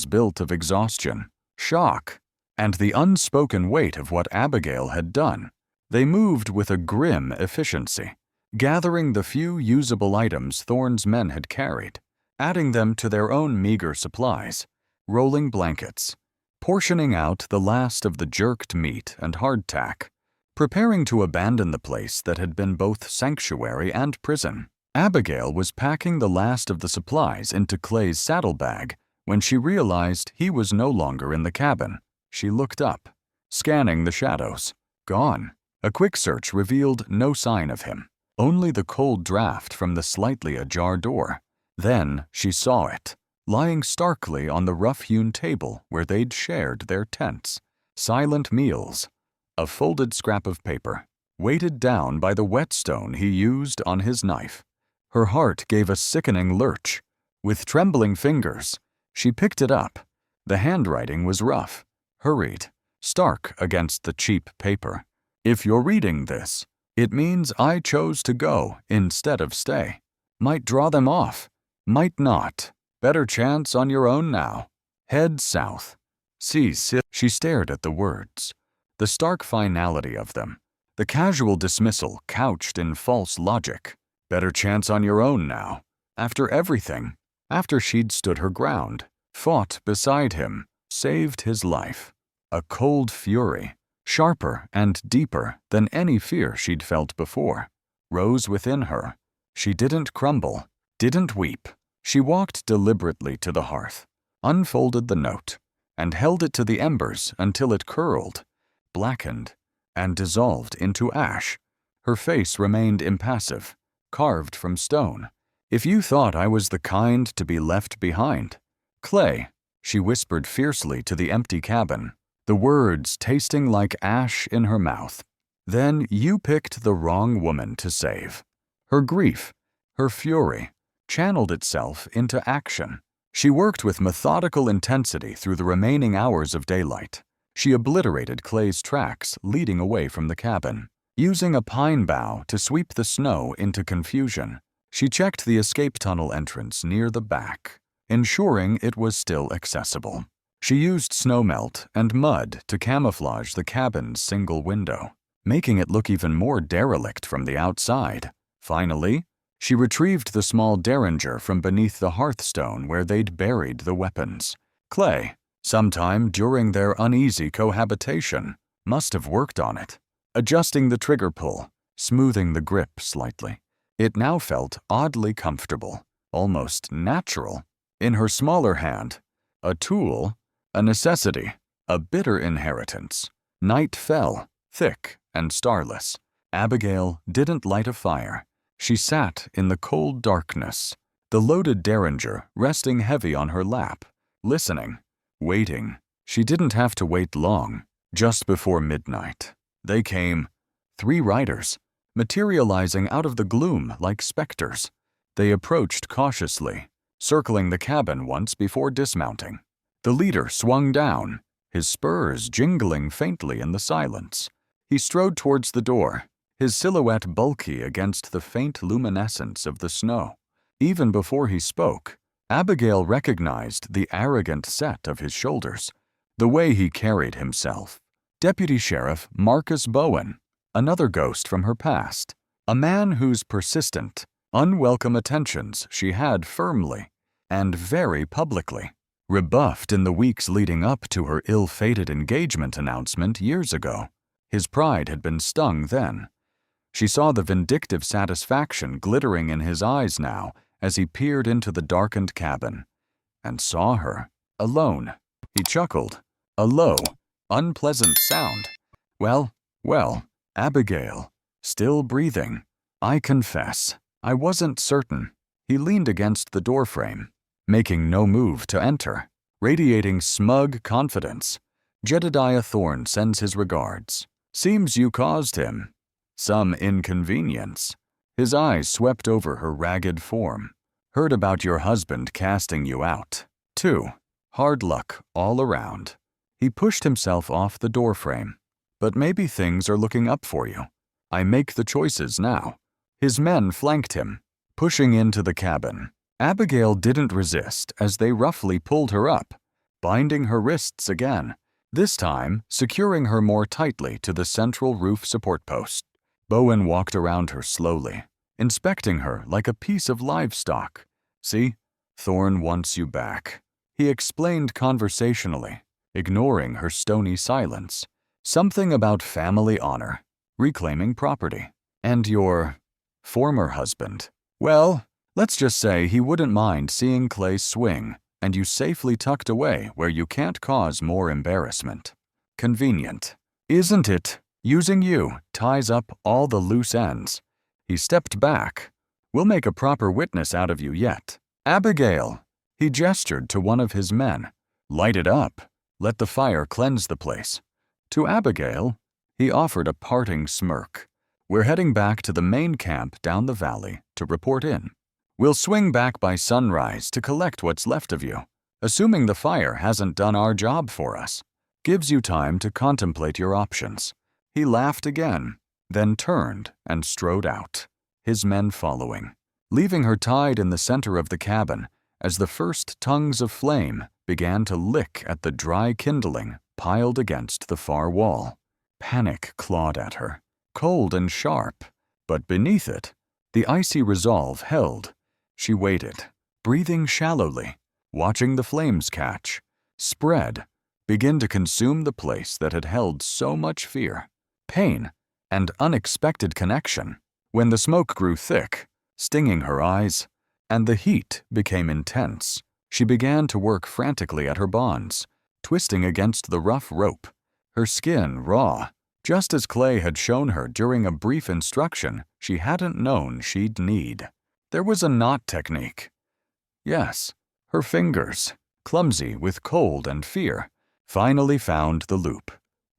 built of exhaustion, shock, and the unspoken weight of what Abigail had done. They moved with a grim efficiency, gathering the few usable items Thorn's men had carried, adding them to their own meager supplies, rolling blankets, portioning out the last of the jerked meat and hardtack, preparing to abandon the place that had been both sanctuary and prison. Abigail was packing the last of the supplies into Clay's saddlebag when she realized he was no longer in the cabin. She looked up, scanning the shadows. Gone. A quick search revealed no sign of him, only the cold draft from the slightly ajar door. Then she saw it, lying starkly on the rough-hewn table where they'd shared their tents. Silent meals, a folded scrap of paper, weighted down by the whetstone he used on his knife. Her heart gave a sickening lurch. With trembling fingers, she picked it up. The handwriting was rough, hurried, stark against the cheap paper. "If you're reading this, it means I chose to go instead of stay. Might draw them off, might not. Better chance on your own now. Head south. See." She stared at the words, the stark finality of them, the casual dismissal couched in false logic. Better chance on your own now. After everything, after she'd stood her ground, fought beside him, saved his life. A cold fury, sharper and deeper than any fear she'd felt before, rose within her. She didn't crumble, didn't weep. She walked deliberately to the hearth, unfolded the note, and held it to the embers until it curled, blackened, and dissolved into ash. Her face remained impassive, carved from stone. "If you thought I was the kind to be left behind, Clay," she whispered fiercely to the empty cabin, the words tasting like ash in her mouth, "then you picked the wrong woman to save." Her grief, her fury, channeled itself into action. She worked with methodical intensity through the remaining hours of daylight. She obliterated Clay's tracks leading away from the cabin, using a pine bough to sweep the snow into confusion. She checked the escape tunnel entrance near the back, ensuring it was still accessible. She used snowmelt and mud to camouflage the cabin's single window, making it look even more derelict from the outside. Finally, she retrieved the small derringer from beneath the hearthstone where they'd buried the weapons. Clay, sometime during their uneasy cohabitation, must have worked on it, adjusting the trigger pull, smoothing the grip slightly. It now felt oddly comfortable, almost natural. In her smaller hand, a tool, a necessity, a bitter inheritance. Night fell, thick and starless. Abigail didn't light a fire. She sat in the cold darkness, the loaded derringer resting heavy on her lap, listening, waiting. She didn't have to wait long. Just before midnight, they came, 3 riders, materializing out of the gloom like specters. They approached cautiously, circling the cabin once before dismounting. The leader swung down, his spurs jingling faintly in the silence. He strode towards the door, his silhouette bulky against the faint luminescence of the snow. Even before he spoke, Abigail recognized the arrogant set of his shoulders, the way he carried himself. Deputy Sheriff Marcus Bowen, another ghost from her past, a man whose persistent, unwelcome attentions she had firmly and very publicly rebuffed in the weeks leading up to her ill-fated engagement announcement years ago. His pride had been stung then. She saw the vindictive satisfaction glittering in his eyes now as he peered into the darkened cabin, and saw her, alone. He chuckled, a low, unpleasant sound. Well, Abigail, still breathing. I confess, I wasn't certain. He leaned against the doorframe, making no move to enter, radiating smug confidence. Jedediah Thorne sends his regards. Seems you caused him some inconvenience. His eyes swept over her ragged form. Heard about your husband casting you out, too. Hard luck all around. He pushed himself off the doorframe. But maybe things are looking up for you. I make the choices now. His men flanked him, pushing into the cabin. Abigail didn't resist as they roughly pulled her up, binding her wrists again, this time securing her more tightly to the central roof support post. Bowen walked around her slowly, inspecting her like a piece of livestock. See, Thorne wants you back, he explained conversationally, ignoring her stony silence. Something about family honor, reclaiming property, and your former husband. Well, let's just say he wouldn't mind seeing Clay swing and you safely tucked away where you can't cause more embarrassment. Convenient, isn't it? Using you ties up all the loose ends. He stepped back. We'll make a proper witness out of you yet. Abigail, he gestured to one of his men. Light it up. Let the fire cleanse the place. To Abigail, he offered a parting smirk. We're heading back to the main camp down the valley to report in. We'll swing back by sunrise to collect what's left of you, assuming the fire hasn't done our job for us. Gives you time to contemplate your options. He laughed again, then turned and strode out, his men following, leaving her tied in the center of the cabin as the first tongues of flame began to lick at the dry kindling piled against the far wall. Panic clawed at her, cold and sharp, but beneath it, the icy resolve held. She waited, breathing shallowly, watching the flames catch, spread, begin to consume the place that had held so much fear, pain, and unexpected connection. When the smoke grew thick, stinging her eyes, and the heat became intense, she began to work frantically at her bonds, twisting against the rough rope, her skin raw, just as Clay had shown her during a brief instruction she hadn't known she'd need. There was a knot technique. Yes, her fingers, clumsy with cold and fear, finally found the loop,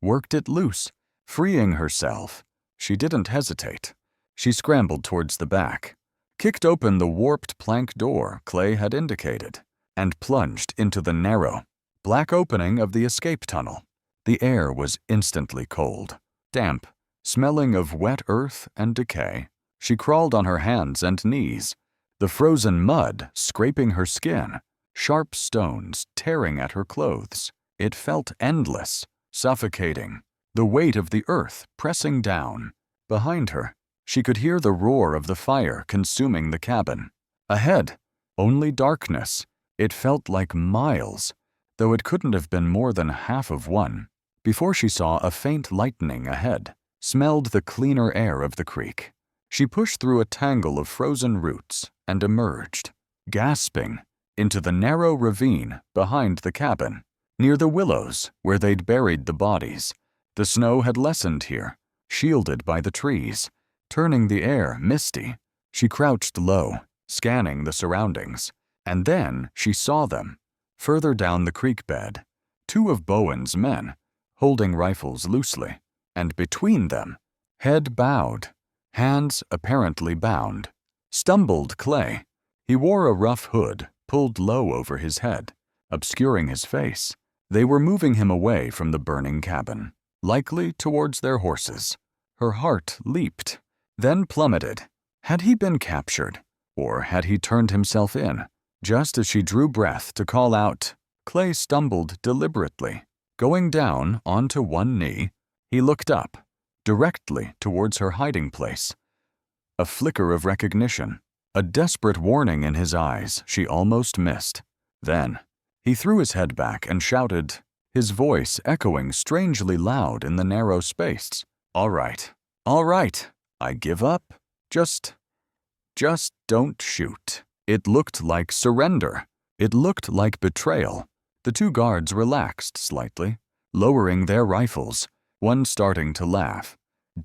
worked it loose, freeing herself. She didn't hesitate. She scrambled towards the back, kicked open the warped plank door Clay had indicated, and plunged into the narrow, black opening of the escape tunnel. The air was instantly cold, damp, smelling of wet earth and decay. She crawled on her hands and knees, the frozen mud scraping her skin, sharp stones tearing at her clothes. It felt endless, suffocating, the weight of the earth pressing down. Behind her, she could hear the roar of the fire consuming the cabin. Ahead, only darkness. It felt like miles, though it couldn't have been more than half of one, before she saw a faint lightening ahead. smelled the cleaner air of the creek. She pushed through a tangle of frozen roots and emerged, gasping, into the narrow ravine behind the cabin, near the willows where they'd buried the bodies. The snow had lessened here, shielded by the trees, turning the air misty. She crouched low, scanning the surroundings, and then she saw them, further down the creek bed, two of Bowen's men, holding rifles loosely, and between them, head bowed, hands apparently bound, stumbled Clay. He wore a rough hood pulled low over his head, obscuring his face. They were moving him away from the burning cabin, likely towards their horses. Her heart leaped, then plummeted. Had he been captured, or had he turned himself in? Just as she drew breath to call out, Clay stumbled deliberately. Going down onto one knee, he looked up, directly towards her hiding place. A flicker of recognition, a desperate warning in his eyes she almost missed. Then, he threw his head back and shouted, his voice echoing strangely loud in the narrow space. All right, I give up. Just don't shoot. It looked like surrender. It looked like betrayal. The two guards relaxed slightly, lowering their rifles, one starting to laugh.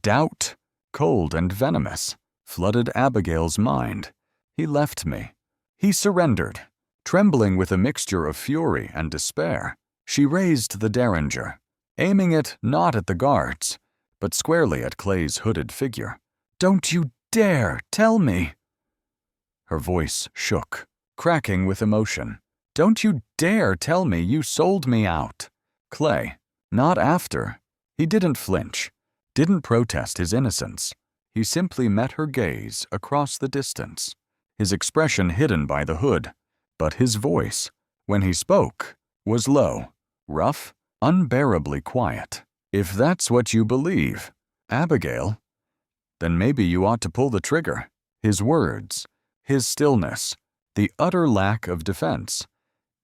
Doubt, cold and venomous, flooded Abigail's mind. He left me. He surrendered. Trembling with a mixture of fury and despair, she raised the derringer, aiming it not at the guards, but squarely at Clay's hooded figure. Don't you dare tell me! Her voice shook, cracking with emotion. Don't you dare tell me you sold me out! Clay, not after. He didn't flinch, didn't protest his innocence. He simply met her gaze across the distance, his expression hidden by the hood. But his voice, when he spoke, was low, rough, unbearably quiet. If that's what you believe, Abigail, then maybe you ought to pull the trigger. His words, his stillness, the utter lack of defense.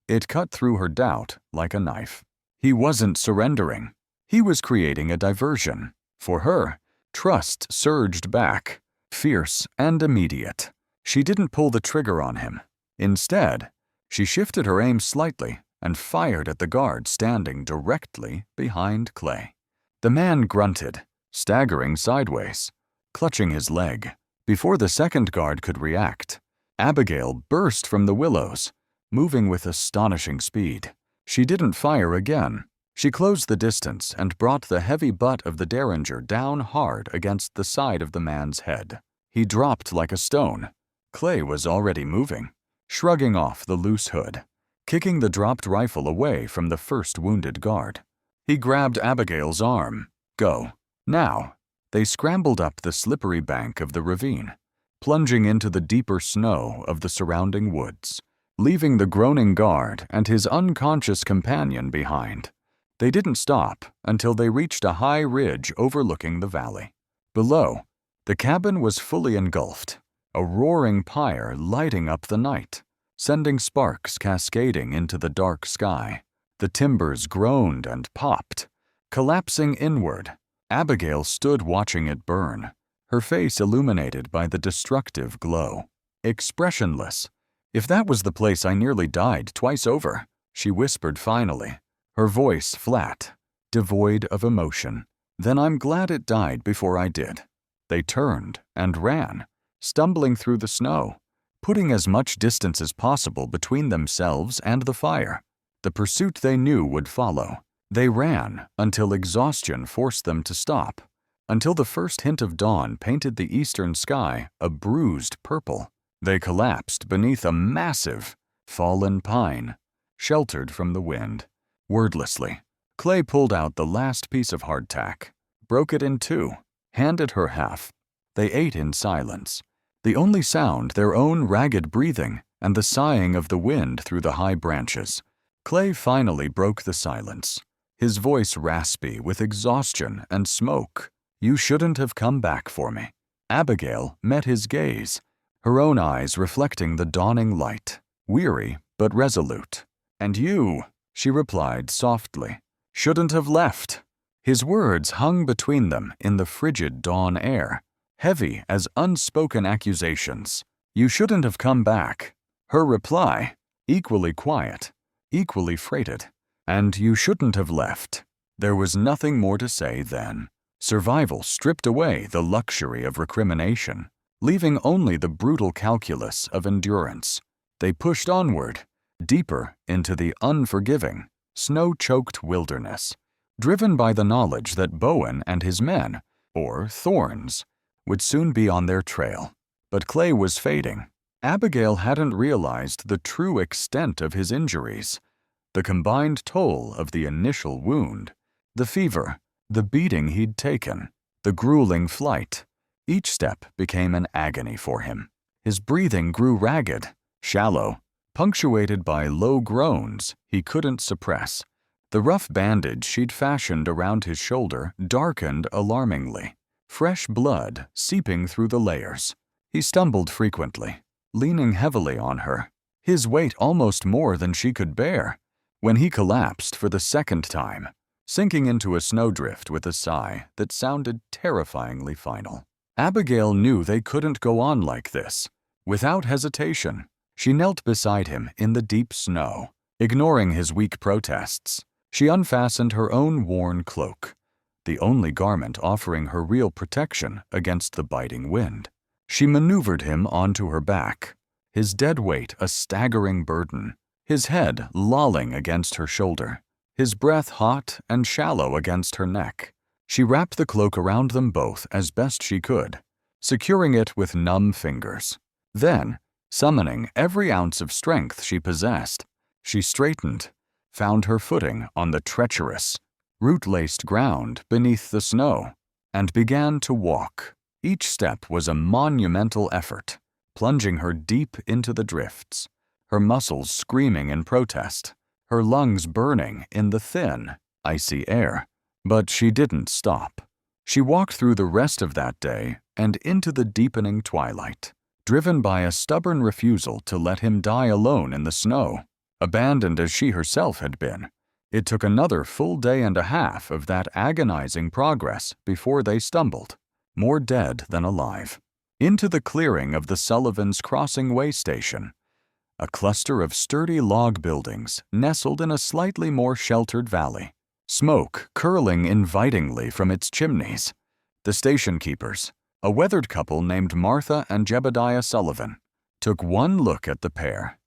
It cut through her doubt like a knife. He wasn't surrendering. He was creating a diversion. For her, trust surged back, fierce and immediate. She didn't pull the trigger on him. Instead, she shifted her aim slightly and fired at the guard standing directly behind Clay. The man grunted, staggering sideways, clutching his leg. Before the second guard could react, Abigail burst from the willows, moving with astonishing speed. She didn't fire again. She closed the distance and brought the heavy butt of the derringer down hard against the side of the man's head. He dropped like a stone. Clay was already moving, shrugging off the loose hood, kicking the dropped rifle away from the first wounded guard. He grabbed Abigail's arm. Go. Now. They scrambled up the slippery bank of the ravine, plunging into the deeper snow of the surrounding woods, leaving the groaning guard and his unconscious companion behind. They didn't stop until they reached a high ridge overlooking the valley. Below, the cabin was fully engulfed, a roaring pyre lighting up the night, sending sparks cascading into the dark sky. The timbers groaned and popped, collapsing inward. Abigail stood watching it burn, her face illuminated by the destructive glow. Expressionless. If that was the place I nearly died twice over, she whispered finally, her voice flat, devoid of emotion. Then I'm glad it died before I did. They turned and ran, stumbling through the snow, putting as much distance as possible between themselves and the fire. The pursuit they knew would follow. They ran until exhaustion forced them to stop, until the first hint of dawn painted the eastern sky a bruised purple. They collapsed beneath a massive, fallen pine, sheltered from the wind. Wordlessly, Clay pulled out the last piece of hardtack, broke it in two, handed her half. They ate in silence, the only sound their own ragged breathing and the sighing of the wind through the high branches. Clay finally broke the silence, his voice raspy with exhaustion and smoke. You shouldn't have come back for me. Abigail met his gaze, her own eyes reflecting the dawning light, weary but resolute. And you, she replied softly, shouldn't have left. His words hung between them in the frigid dawn air, heavy as unspoken accusations. "You shouldn't have come back." Her reply, equally quiet, equally freighted. "And you shouldn't have left." There was nothing more to say then. Survival stripped away the luxury of recrimination, leaving only the brutal calculus of endurance. They pushed onward, deeper into the unforgiving, snow-choked wilderness, driven by the knowledge that Bowen and his men, or Thorns, would soon be on their trail. But Clay was fading. Abigail hadn't realized the true extent of his injuries, the combined toll of the initial wound, the fever, the beating he'd taken, the grueling flight. Each step became an agony for him. His breathing grew ragged, shallow, punctuated by low groans he couldn't suppress. The rough bandage she'd fashioned around his shoulder darkened alarmingly, fresh blood seeping through the layers. He stumbled frequently, leaning heavily on her, his weight almost more than she could bear, when he collapsed for the second time, sinking into a snowdrift with a sigh that sounded terrifyingly final. Abigail knew they couldn't go on like this. Without hesitation, she knelt beside him in the deep snow. Ignoring his weak protests, she unfastened her own worn cloak, the only garment offering her real protection against the biting wind. She maneuvered him onto her back, his dead weight a staggering burden, his head lolling against her shoulder, his breath hot and shallow against her neck. She wrapped the cloak around them both as best she could, securing it with numb fingers. Then, summoning every ounce of strength she possessed, she straightened, found her footing on the treacherous, root-laced ground beneath the snow, and began to walk. Each step was a monumental effort, plunging her deep into the drifts, her muscles screaming in protest, her lungs burning in the thin, icy air. But she didn't stop. She walked through the rest of that day and into the deepening twilight, driven by a stubborn refusal to let him die alone in the snow. Abandoned as she herself had been, it took another full day and a half of that agonizing progress before they stumbled, more dead than alive, into the clearing of the Sullivan's Crossing Way Station, a cluster of sturdy log buildings nestled in a slightly more sheltered valley, smoke curling invitingly from its chimneys. The station keepers, a weathered couple named Martha and Jebediah Sullivan, took one look at the pair.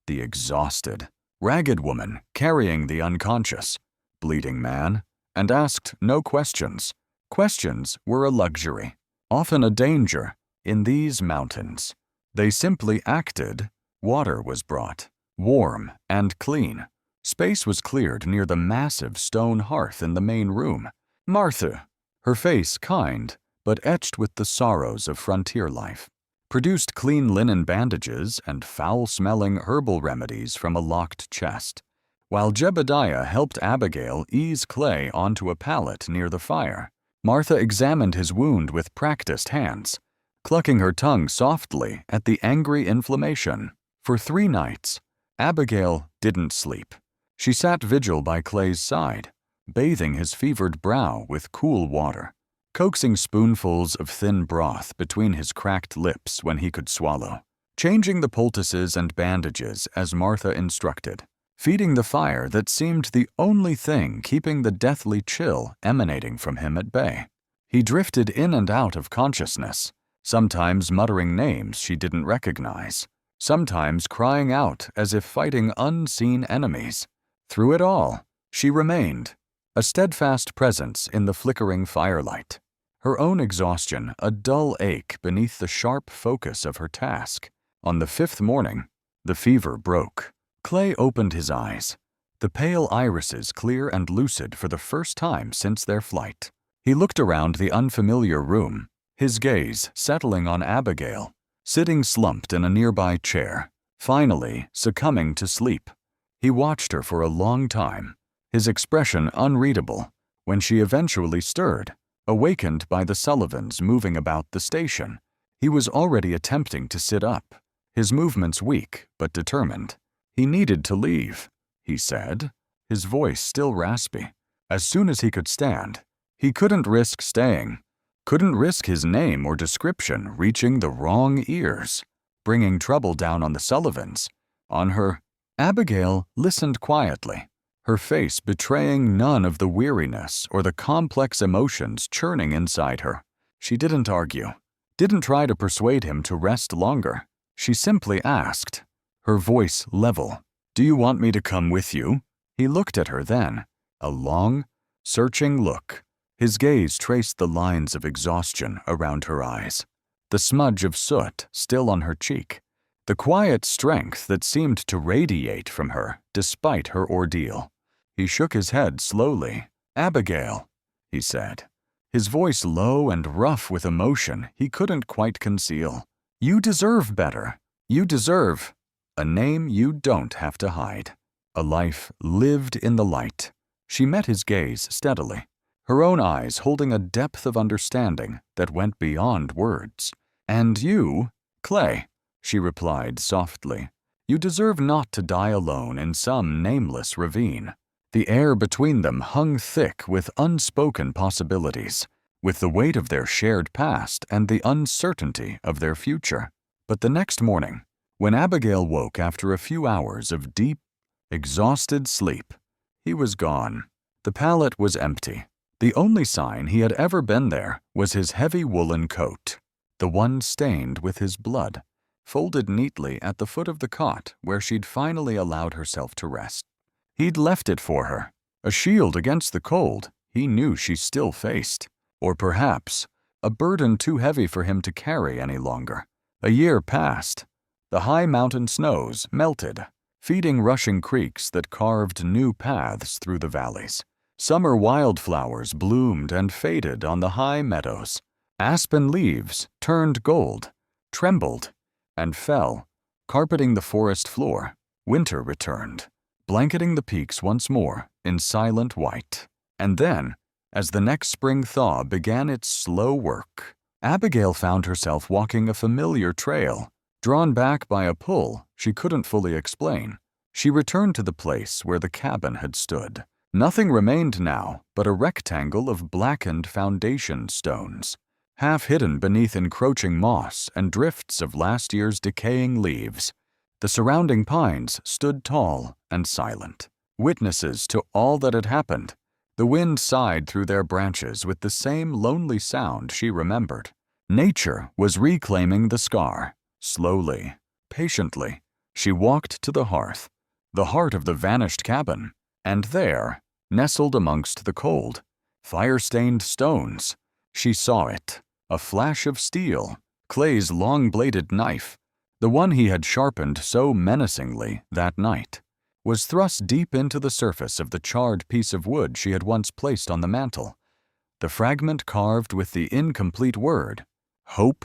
The exhausted, ragged woman carrying the unconscious, bleeding man, and asked no questions. Questions were a luxury, often a danger, in these mountains. They simply acted. Water was brought, warm and clean. Space was cleared near the massive stone hearth in the main room. Martha, her face kind but etched with the sorrows of frontier life, produced clean linen bandages and foul-smelling herbal remedies from a locked chest, while Jebediah helped Abigail ease Clay onto a pallet near the fire. Martha examined his wound with practiced hands, clucking her tongue softly at the angry inflammation. For 3 nights, Abigail didn't sleep. She sat vigil by Clay's side, bathing his fevered brow with cool water, coaxing spoonfuls of thin broth between his cracked lips when he could swallow, changing the poultices and bandages as Martha instructed, feeding the fire that seemed the only thing keeping the deathly chill emanating from him at bay. He drifted in and out of consciousness, sometimes muttering names she didn't recognize, sometimes crying out as if fighting unseen enemies. Through it all, she remained, a steadfast presence in the flickering firelight, her own exhaustion a dull ache beneath the sharp focus of her task. On the 5th morning, the fever broke. Clay opened his eyes, the pale irises clear and lucid for the first time since their flight. He looked around the unfamiliar room, his gaze settling on Abigail, sitting slumped in a nearby chair, finally succumbing to sleep. He watched her for a long time, his expression unreadable, when she eventually stirred, awakened by the Sullivans moving about the station. He was already attempting to sit up, his movements weak but determined. He needed to leave, he said, his voice still raspy. As soon as he could stand, he couldn't risk staying, couldn't risk his name or description reaching the wrong ears, bringing trouble down on the Sullivans, on her. Abigail listened quietly, her face betraying none of the weariness or the complex emotions churning inside her. She didn't argue, didn't try to persuade him to rest longer. She simply asked, her voice level, "Do you want me to come with you?" He looked at her then, a long, searching look. His gaze traced the lines of exhaustion around her eyes, the smudge of soot still on her cheek, the quiet strength that seemed to radiate from her despite her ordeal. He shook his head slowly. "Abigail," he said, his voice low and rough with emotion he couldn't quite conceal. "You deserve better. You deserve a name you don't have to hide. A life lived in the light." She met his gaze steadily, her own eyes holding a depth of understanding that went beyond words. "And you, Clay," she replied softly, "you deserve not to die alone in some nameless ravine." The air between them hung thick with unspoken possibilities, with the weight of their shared past and the uncertainty of their future. But the next morning, when Abigail woke after a few hours of deep, exhausted sleep, he was gone. The pallet was empty. The only sign he had ever been there was his heavy woolen coat, the one stained with his blood, folded neatly at the foot of the cot where she'd finally allowed herself to rest. He'd left it for her, a shield against the cold he knew she still faced, or perhaps a burden too heavy for him to carry any longer. A year passed. The high mountain snows melted, feeding rushing creeks that carved new paths through the valleys. Summer wildflowers bloomed and faded on the high meadows. Aspen leaves turned gold, trembled, and fell, carpeting the forest floor. Winter returned, blanketing the peaks once more in silent white. And then, as the next spring thaw began its slow work, Abigail found herself walking a familiar trail, drawn back by a pull she couldn't fully explain. She returned to the place where the cabin had stood. Nothing remained now but a rectangle of blackened foundation stones, half hidden beneath encroaching moss and drifts of last year's decaying leaves. The surrounding pines stood tall and silent, witnesses to all that had happened. The wind sighed through their branches with the same lonely sound she remembered. Nature was reclaiming the scar. Slowly, patiently, she walked to the hearth, the heart of the vanished cabin, and there, nestled amongst the cold, fire-stained stones, she saw it, a flash of steel, Clay's long-bladed knife, the one he had sharpened so menacingly that night, was thrust deep into the surface of the charred piece of wood she had once placed on the mantel. The fragment carved with the incomplete word, "Hope."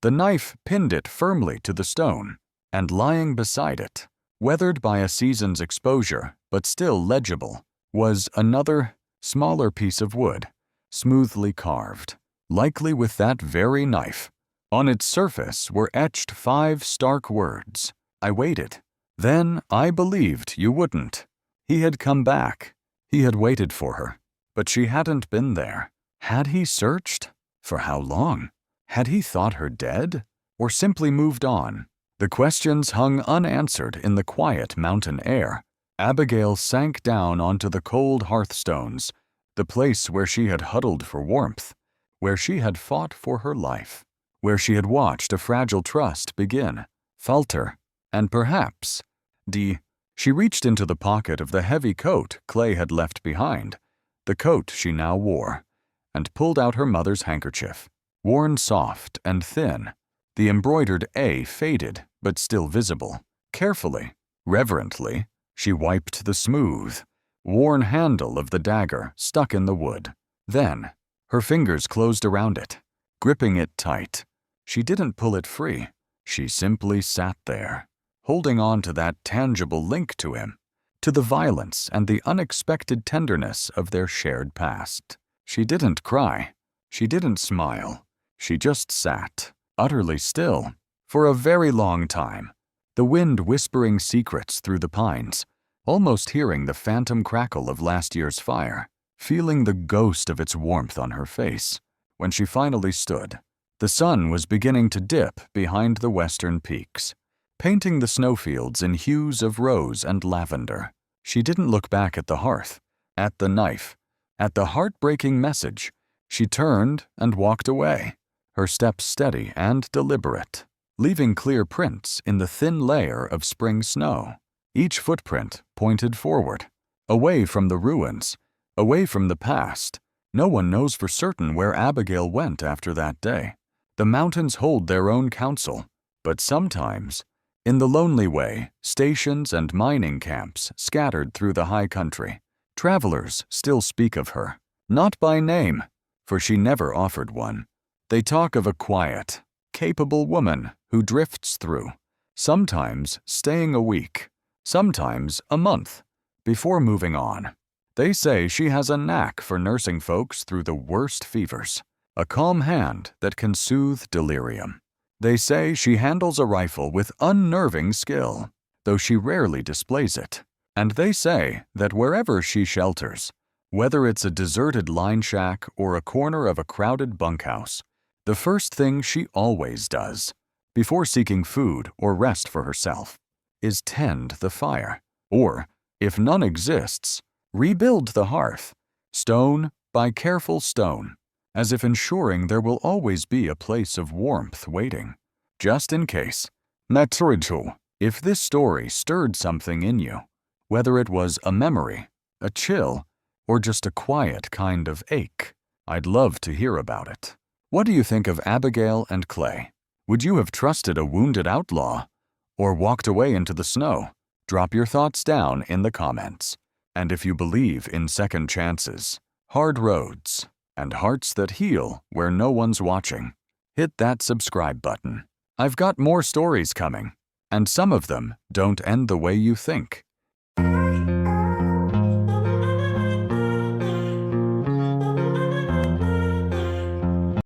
The knife pinned it firmly to the stone, and lying beside it, weathered by a season's exposure but still legible, was another, smaller piece of wood, smoothly carved, likely with that very knife. On its surface were etched 5 stark words. "I waited. Then I believed you wouldn't." He had come back. He had waited for her, but she hadn't been there. Had he searched? For how long? Had he thought her dead, or simply moved on? The questions hung unanswered in the quiet mountain air. Abigail sank down onto the cold hearthstones, the place where she had huddled for warmth, where she had fought for her life, where she had watched a fragile trust begin, falter, and perhaps She reached into the pocket of the heavy coat Clay had left behind, the coat she now wore, and pulled out her mother's handkerchief, worn soft and thin, the embroidered A faded but still visible. Carefully, reverently, she wiped the smooth, worn handle of the dagger stuck in the wood. Then, her fingers closed around it, gripping it tight. She didn't pull it free. She simply sat there, holding on to that tangible link to him, to the violence and the unexpected tenderness of their shared past. She didn't cry. She didn't smile. She just sat, utterly still, for a very long time, the wind whispering secrets through the pines, almost hearing the phantom crackle of last year's fire. feeling the ghost of its warmth on her face. When she finally stood, the sun was beginning to dip behind the western peaks, painting the snowfields in hues of rose and lavender. She didn't look back at the hearth, at the knife, at the heartbreaking message. She turned and walked away, her steps steady and deliberate, leaving clear prints in the thin layer of spring snow. Each footprint pointed forward, away from the ruins, away from the past. No one knows for certain where Abigail went after that day. The mountains hold their own counsel, but sometimes, in the lonely way, stations and mining camps scattered through the high country, travelers still speak of her, not by name, for she never offered one. They talk of a quiet, capable woman who drifts through, sometimes staying a week, sometimes a month, before moving on. They say she has a knack for nursing folks through the worst fevers, a calm hand that can soothe delirium. They say she handles a rifle with unnerving skill, though she rarely displays it. And they say that wherever she shelters, whether it's a deserted line shack or a corner of a crowded bunkhouse, the first thing she always does, before seeking food or rest for herself, is tend the fire, or, if none exists, rebuild the hearth, stone by careful stone, as if ensuring there will always be a place of warmth waiting, just in case. Naturito, if this story stirred something in you, whether it was a memory, a chill, or just a quiet kind of ache, I'd love to hear about it. What do you think of Abigail and Clay? Would you have trusted a wounded outlaw, or walked away into the snow? Drop your thoughts down in the comments. And if you believe in second chances, hard roads, and hearts that heal where no one's watching, hit that subscribe button. I've got more stories coming, and some of them don't end the way you think.